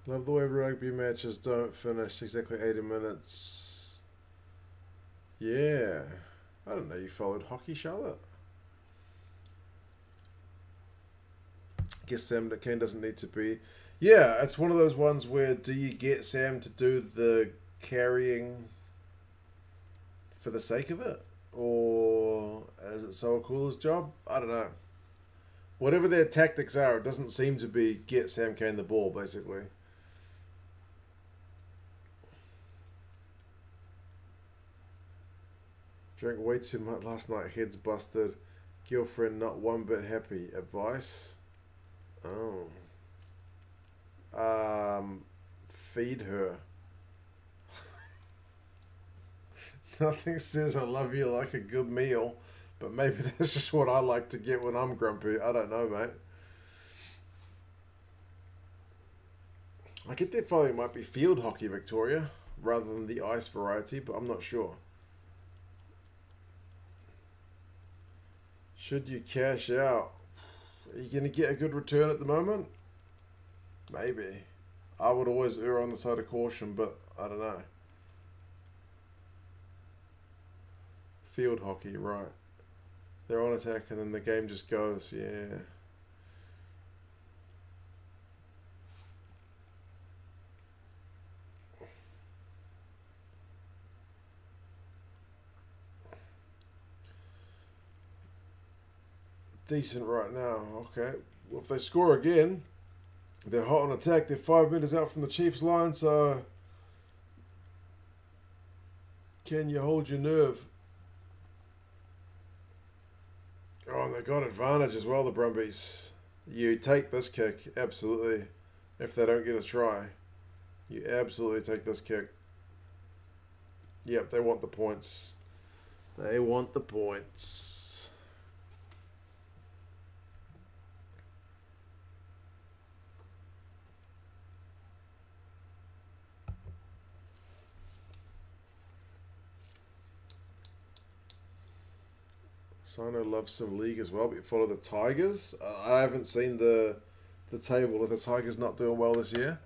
Love the way rugby matches don't finish exactly 80 minutes. Yeah. I didn't know you followed hockey, Charlotte. Guess Sam Kane doesn't need to be. Yeah, it's one of those ones where do you get Sam to do the carrying for the sake of it? Or is it so cool his job? I don't know. Whatever their tactics are, it doesn't seem to be get Sam Kane the ball, basically. Drank way too much last night, head's busted. Girlfriend not one bit happy. Advice? Oh. Feed her. Nothing says I love you like a good meal, but maybe that's just what I like to get when I'm grumpy. I don't know, mate. I get that feeling it might be field hockey, Victoria, rather than the ice variety, but I'm not sure. Should you cash out? Are you going to get a good return at the moment? Maybe. I would always err on the side of caution, but I don't know. Field hockey, right. They're on attack and then the game just goes, yeah. Decent right now. Okay. Well, if they score again, they're hot on attack. They're 5 meters out from the Chiefs line, so can you hold your nerve? Oh, and they got advantage as well, the Brumbies. You take this kick, absolutely. If they don't get a try, you absolutely take this kick. Yep, they want the points. They want the points. Sino loves some league as well, but you follow the Tigers. I haven't seen the table. Are the Tigers not doing well this year?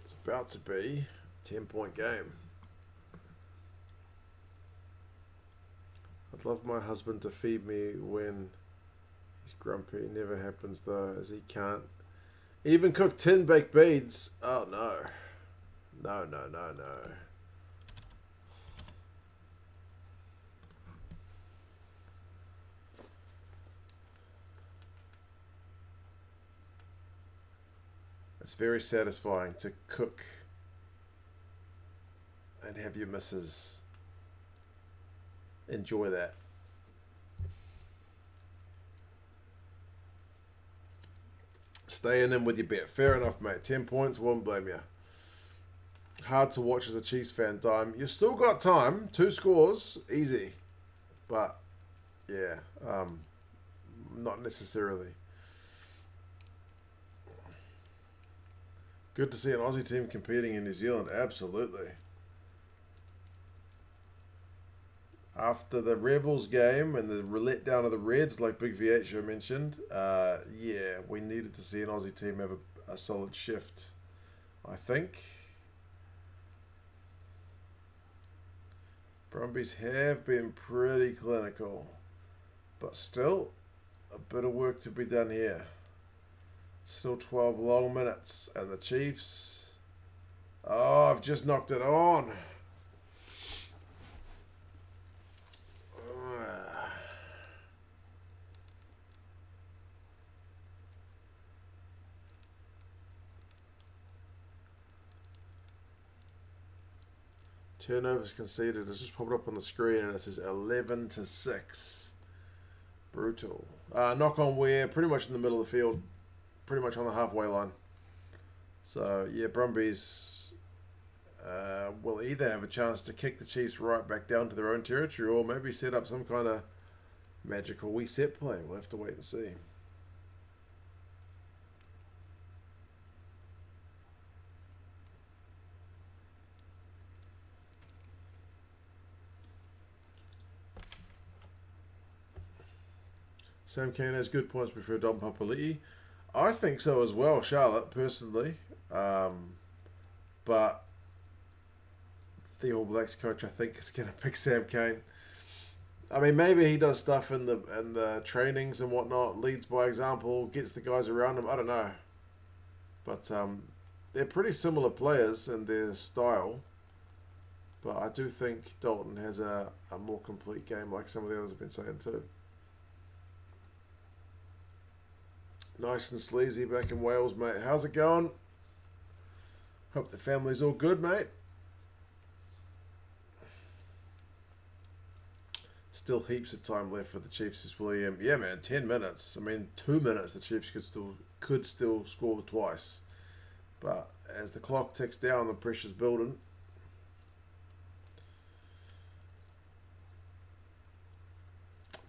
It's about to be. 10-point game. I'd love my husband to feed me when he's grumpy. It never happens though, as he can't even cook tin baked beans. Oh no. No, no, no, no. It's very satisfying to cook and have your missus enjoy that. Staying in with your bet. Fair enough, mate. 10 points, won't blame you. Hard to watch as a Chiefs fan, Dime. You've still got time. 2 scores, easy. But, yeah, not necessarily. Good to see an Aussie team competing in New Zealand. Absolutely. After the Rebels game and the roulette down of the Reds, like Big VH mentioned, yeah, we needed to see an Aussie team have a solid shift, I think. Brumbies have been pretty clinical, but still a bit of work to be done here. Still 12 long minutes, and the Chiefs, oh, I've just knocked it on. Turnovers conceded. It's just popped up on the screen and it says 11-6. Brutal. Knock on wear, pretty much in the middle of the field. Pretty much on the halfway line. So, yeah, Brumbies will either have a chance to kick the Chiefs right back down to their own territory or maybe set up some kind of magical reset play. We'll have to wait and see. Sam Cane has good points before Dom Papali'i. I think so as well, Charlotte, personally. But the All Blacks coach, I think, is going to pick Sam Cane. I mean, maybe he does stuff in the trainings and whatnot, leads by example, gets the guys around him. I don't know. But they're pretty similar players in their style. But I do think Dalton has a more complete game, like some of the others have been saying too. Nice and sleazy back in Wales, mate. How's it going? Hope the family's all good, mate. Still heaps of time left for the Chiefs as well. Yeah, man, 10 minutes. I mean, 2 minutes the Chiefs could still score twice. But as the clock ticks down, the pressure's building.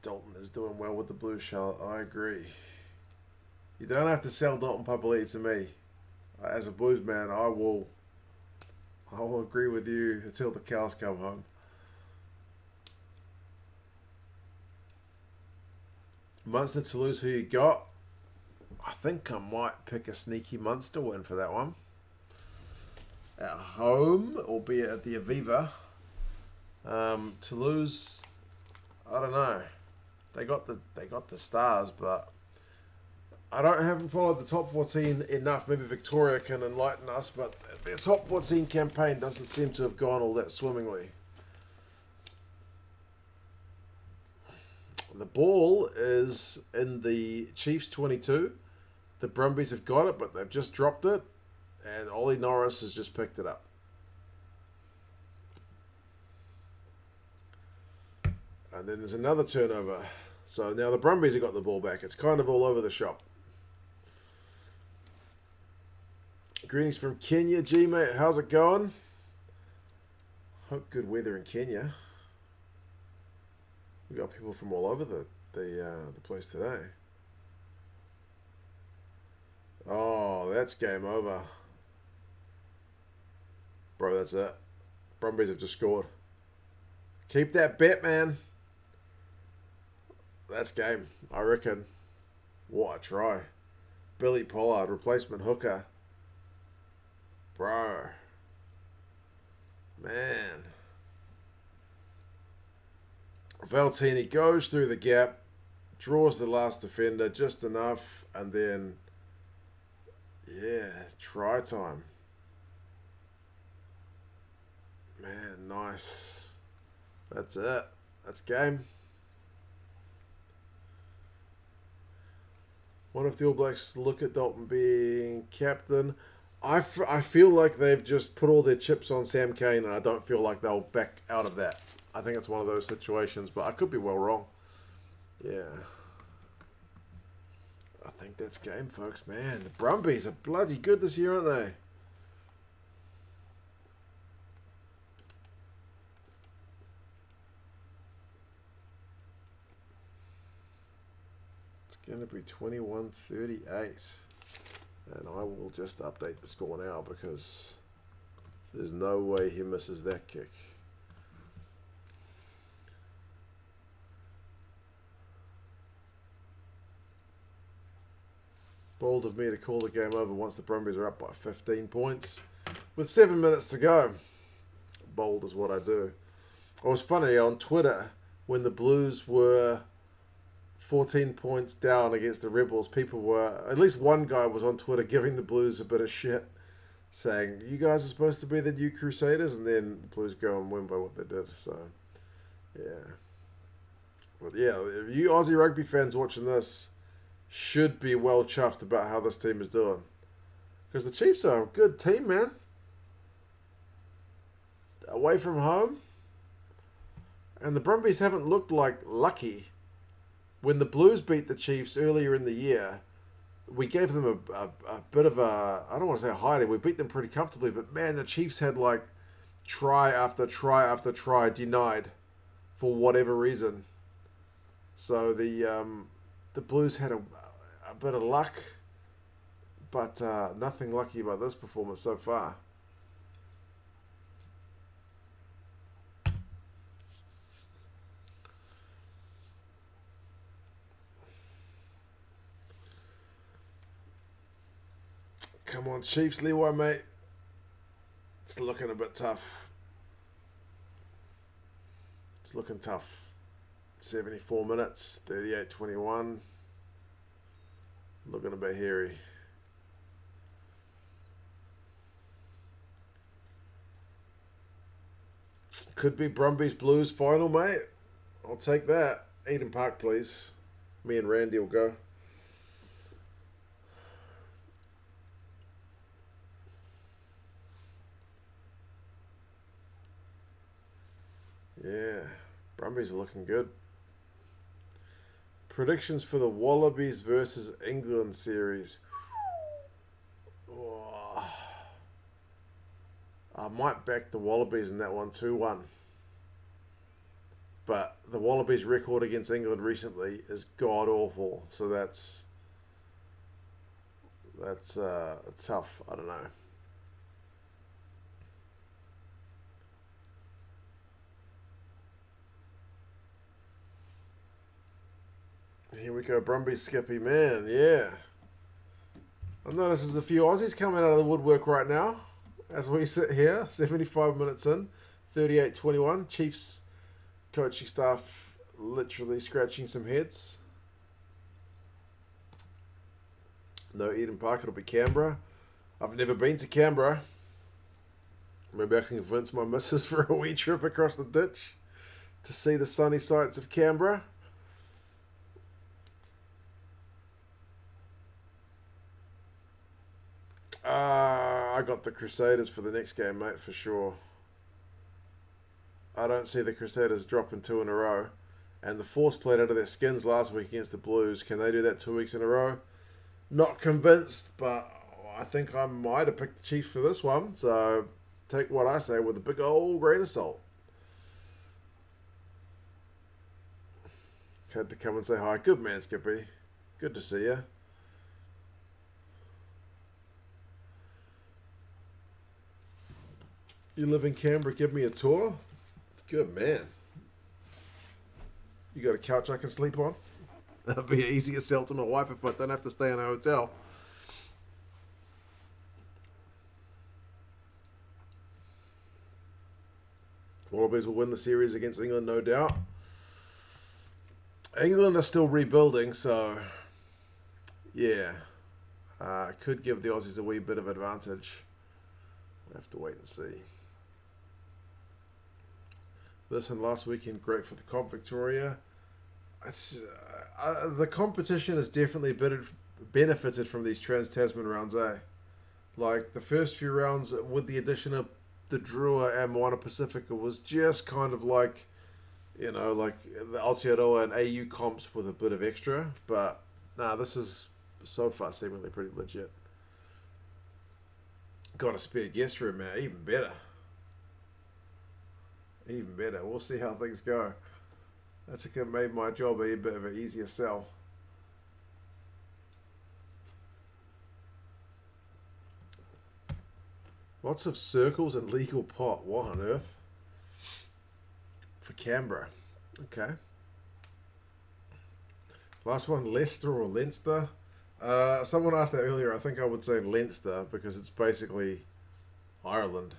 Dalton is doing well with the blue, Charlotte. I agree. You don't have to sell Dalton Papali'i to me. As a Blues man, I will agree with you until the cows come home. Munster to lose, who you got? I think I might pick a sneaky Munster win for that one. At home, albeit at the Aviva. To lose, I don't know. They got the stars, but I haven't followed the top 14 enough. Maybe Victoria can enlighten us, but their top 14 campaign doesn't seem to have gone all that swimmingly. The ball is in the Chiefs 22. The Brumbies have got it, but they've just dropped it, and Ollie Norris has just picked it up. And then there's another turnover. So now the Brumbies have got the ball back. It's kind of all over the shop. Greetings from Kenya, G mate. How's it going? Hope good weather in Kenya. We got people from all over the place today. Oh, that's game over, bro. That's it. Brumbies have just scored. Keep that bet, man. That's game, I reckon. What a try. Billy Pollard, replacement hooker. Bro. Man. Valtini goes through the gap, draws the last defender just enough, and then, yeah, try time. Man, nice. That's it. That's game. What if the All Blacks look at Dalton being captain? I feel like they've just put all their chips on Sam Cane, and I don't feel like they'll back out of that. I think it's one of those situations, but I could be well wrong. Yeah. I think that's game, folks. Man, the Brumbies are bloody good this year, aren't they? It's going to be 21-38. And I will just update the score now because there's no way he misses that kick. Bold of me to call the game over once the Brumbies are up by 15 points. With 7 minutes to go. Bold is what I do. It was funny on Twitter when the Blues were 14 points down against the Rebels. People were, at least one guy was on Twitter giving the Blues a bit of shit, saying, you guys are supposed to be the new Crusaders, and then the Blues go and win by what they did. So, yeah. But yeah, if you Aussie rugby fans watching this should be well chuffed about how this team is doing. Because the Chiefs are a good team, man. Away from home. And the Brumbies haven't looked like lucky. When the Blues beat the Chiefs earlier in the year, we gave them a bit of a, I don't want to say a hiding, we beat them pretty comfortably, but man, the Chiefs had like try after try after try denied for whatever reason. So the Blues had a bit of luck, but nothing lucky about this performance so far. Come on, Chiefs, Leroy, mate. It's looking a bit tough. It's looking tough. 74 minutes, 38-21. Looking a bit hairy. Could be Brumbies Blues final, mate. I'll take that. Eden Park, please. Me and Randy will go. Yeah, Brumbies are looking good. Predictions for the Wallabies versus England series. Oh, I might back the Wallabies in that one 2-1. But the Wallabies' record against England recently is god awful. So that's tough. I don't know. Here we go, Brumbies Skippy, man, yeah. I notice there's a few Aussies coming out of the woodwork right now as we sit here, 75 minutes in, 38-21. Chiefs coaching staff literally scratching some heads. No Eden Park, it'll be Canberra. I've never been to Canberra. Maybe I can convince my missus for a wee trip across the ditch to see the sunny sights of Canberra. I got the Crusaders for the next game, mate, for sure. I don't see the Crusaders dropping 2 in a row. And the Force played out of their skins last week against the Blues. Can they do that 2 weeks in a row? Not convinced, but I think I might have picked the Chiefs for this one. So take what I say with a big old grain of salt. Had to come and say hi. Good man, Skippy. Good to see you. You live in Canberra, give me a tour? Good man. You got a couch I can sleep on? That'd be an easier sell to my wife if I don't have to stay in a hotel. Wallabies will win the series against England, no doubt. England are still rebuilding, so yeah. Could give the Aussies a wee bit of advantage. We'll have to wait and see. This and last weekend, great for the comp, Victoria. It's the competition has definitely benefited from these Trans-Tasman rounds, eh? Like, the first few rounds, with the addition of the Drua and Moana Pacifica, was just kind of like, you know, like the Aotearoa and AU comps with a bit of extra. But, nah, this is so far seemingly pretty legit. Got a spare guest room, man. Even better. Even better. We'll see how things go. That's made my job a bit of an easier sell. Lots of circles and legal pot. What on earth? For Canberra. Okay. Last one, Leicester or Leinster. Someone asked that earlier. I think I would say Leinster because it's basically Ireland.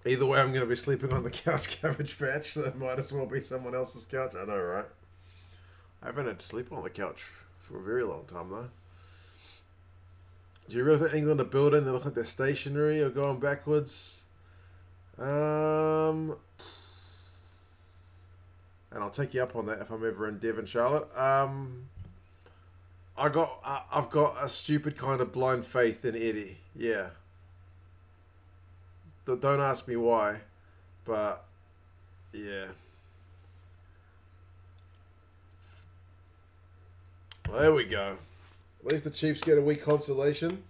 Either way, I'm going to be sleeping on the couch, Cabbage Patch, so it might as well be someone else's couch. I know, right? I haven't had to sleep on the couch for a very long time, though. Do you really think England are building? They look like they're stationary or going backwards? And I'll take you up on that if I'm ever in Devon, Charlotte. I've got a stupid kind of blind faith in Eddie. Yeah. Don't ask me why, but yeah. Well, there we go. At least the Chiefs get a wee consolation.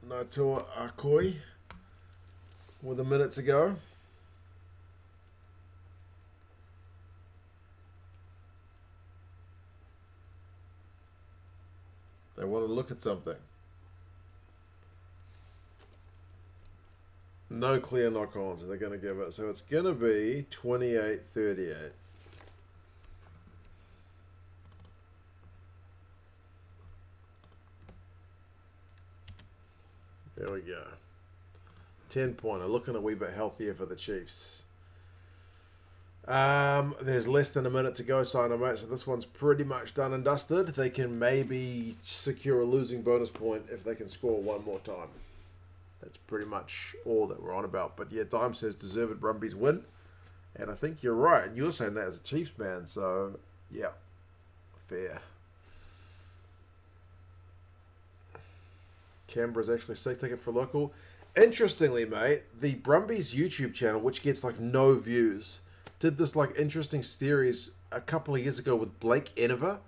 Naitoa Akoi with a minute to go. They want to look at something. No clear knock-ons, they're going to give it. So it's going to be 28-38. There we go. 10-pointer. Looking a wee bit healthier for the Chiefs. There's less than a minute to go, Signer, mate. So this one's pretty much done and dusted. They can maybe secure a losing bonus point if they can score one more time. That's pretty much all that we're on about. But yeah, Dime says deserved Brumbies win. And I think you're right. And you're saying that as a Chiefs fan. So, yeah. Fair. Canberra's actually safe ticket for local. Interestingly, mate, the Brumbies YouTube channel, which gets like no views, did this like interesting series a couple of years ago with Blake Enever,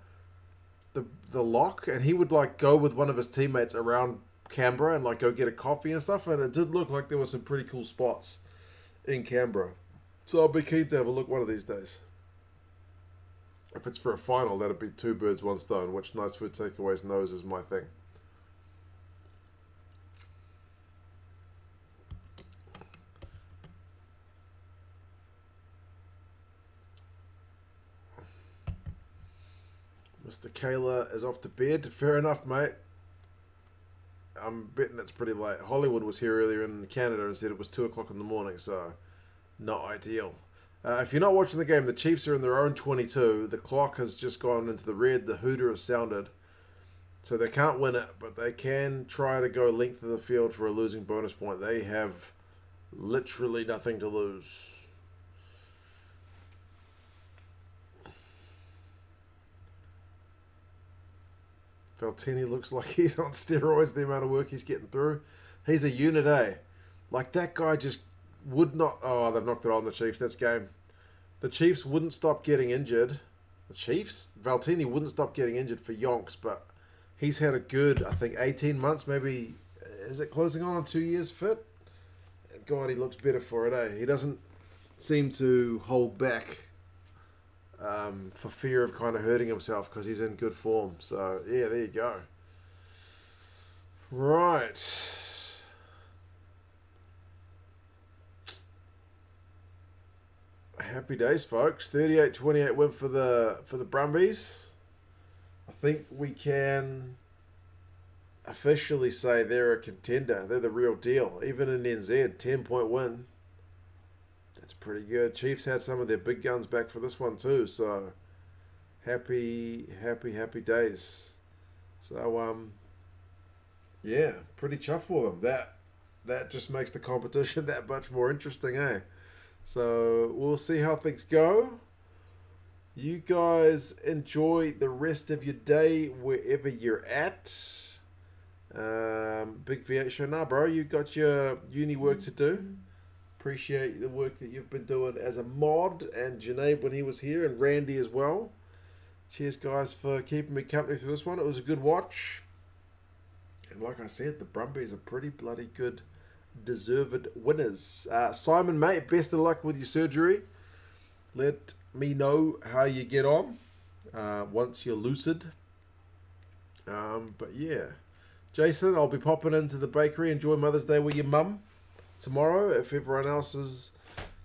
the lock, and he would like go with one of his teammates around Canberra and like go get a coffee and stuff, and it did look like there were some pretty cool spots in Canberra. So I'll be keen to have a look one of these days. If it's for a final, that'd be 2 birds, 1 stone, which Nice Food Takeaways knows is my thing. Mr. Kayla is off to bed. Fair enough, mate. I'm betting it's pretty late. Hollywood was here earlier in Canada and said it was 2 o'clock in the morning, so not ideal. If you're not watching the game, the Chiefs are in their own 22. The clock has just gone into the red. The hooter has sounded. So they can't win it, but they can try to go length of the field for a losing bonus point. They have literally nothing to lose. Valtini looks like he's on steroids, the amount of work he's getting through. He's a unit, eh? Like, that guy just would not... Oh, they've knocked it on the Chiefs. That's game. The Chiefs wouldn't stop getting injured. The Chiefs? Valtini wouldn't stop getting injured for yonks, but he's had a good, I think, 18 months, maybe... Is it closing on 2 years fit? God, he looks better for it, eh? He doesn't seem to hold back... for fear of kind of hurting himself because he's in good form. So, yeah, there you go. Right. Happy days, folks. 38-28 win for the Brumbies. I think we can officially say they're a contender. They're the real deal. Even in NZ, 10-point win. That's pretty good. Chiefs had some of their big guns back for this one too, so happy days. So yeah, pretty chuffed for them. That just makes the competition that much more interesting, eh? So we'll see how things go. You guys enjoy the rest of your day wherever you're at. Big V8 show. Nah, bro, you got your uni work to do. Appreciate the work that you've been doing as a mod, and Janae when he was here, and Randy as well. Cheers, guys, for keeping me company through this one. It was a good watch. And like I said, the Brumbies are pretty bloody good, deserved winners. Simon, mate, best of luck with your surgery. Let me know how you get on. once you're lucid. But yeah, Jason, I'll be popping into the bakery. Enjoy Mother's Day with your mum tomorrow. If everyone else is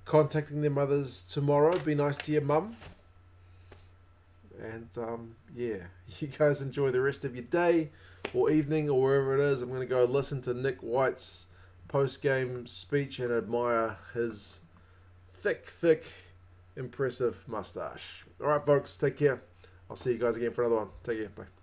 contacting their mothers tomorrow, be nice to your mum. And yeah, you guys enjoy the rest of your day or evening or wherever it is. I'm going to go listen to Nick White's post-game speech and admire his thick, impressive mustache. All right, folks, take care. I'll see you guys again for another one. Take care. Bye.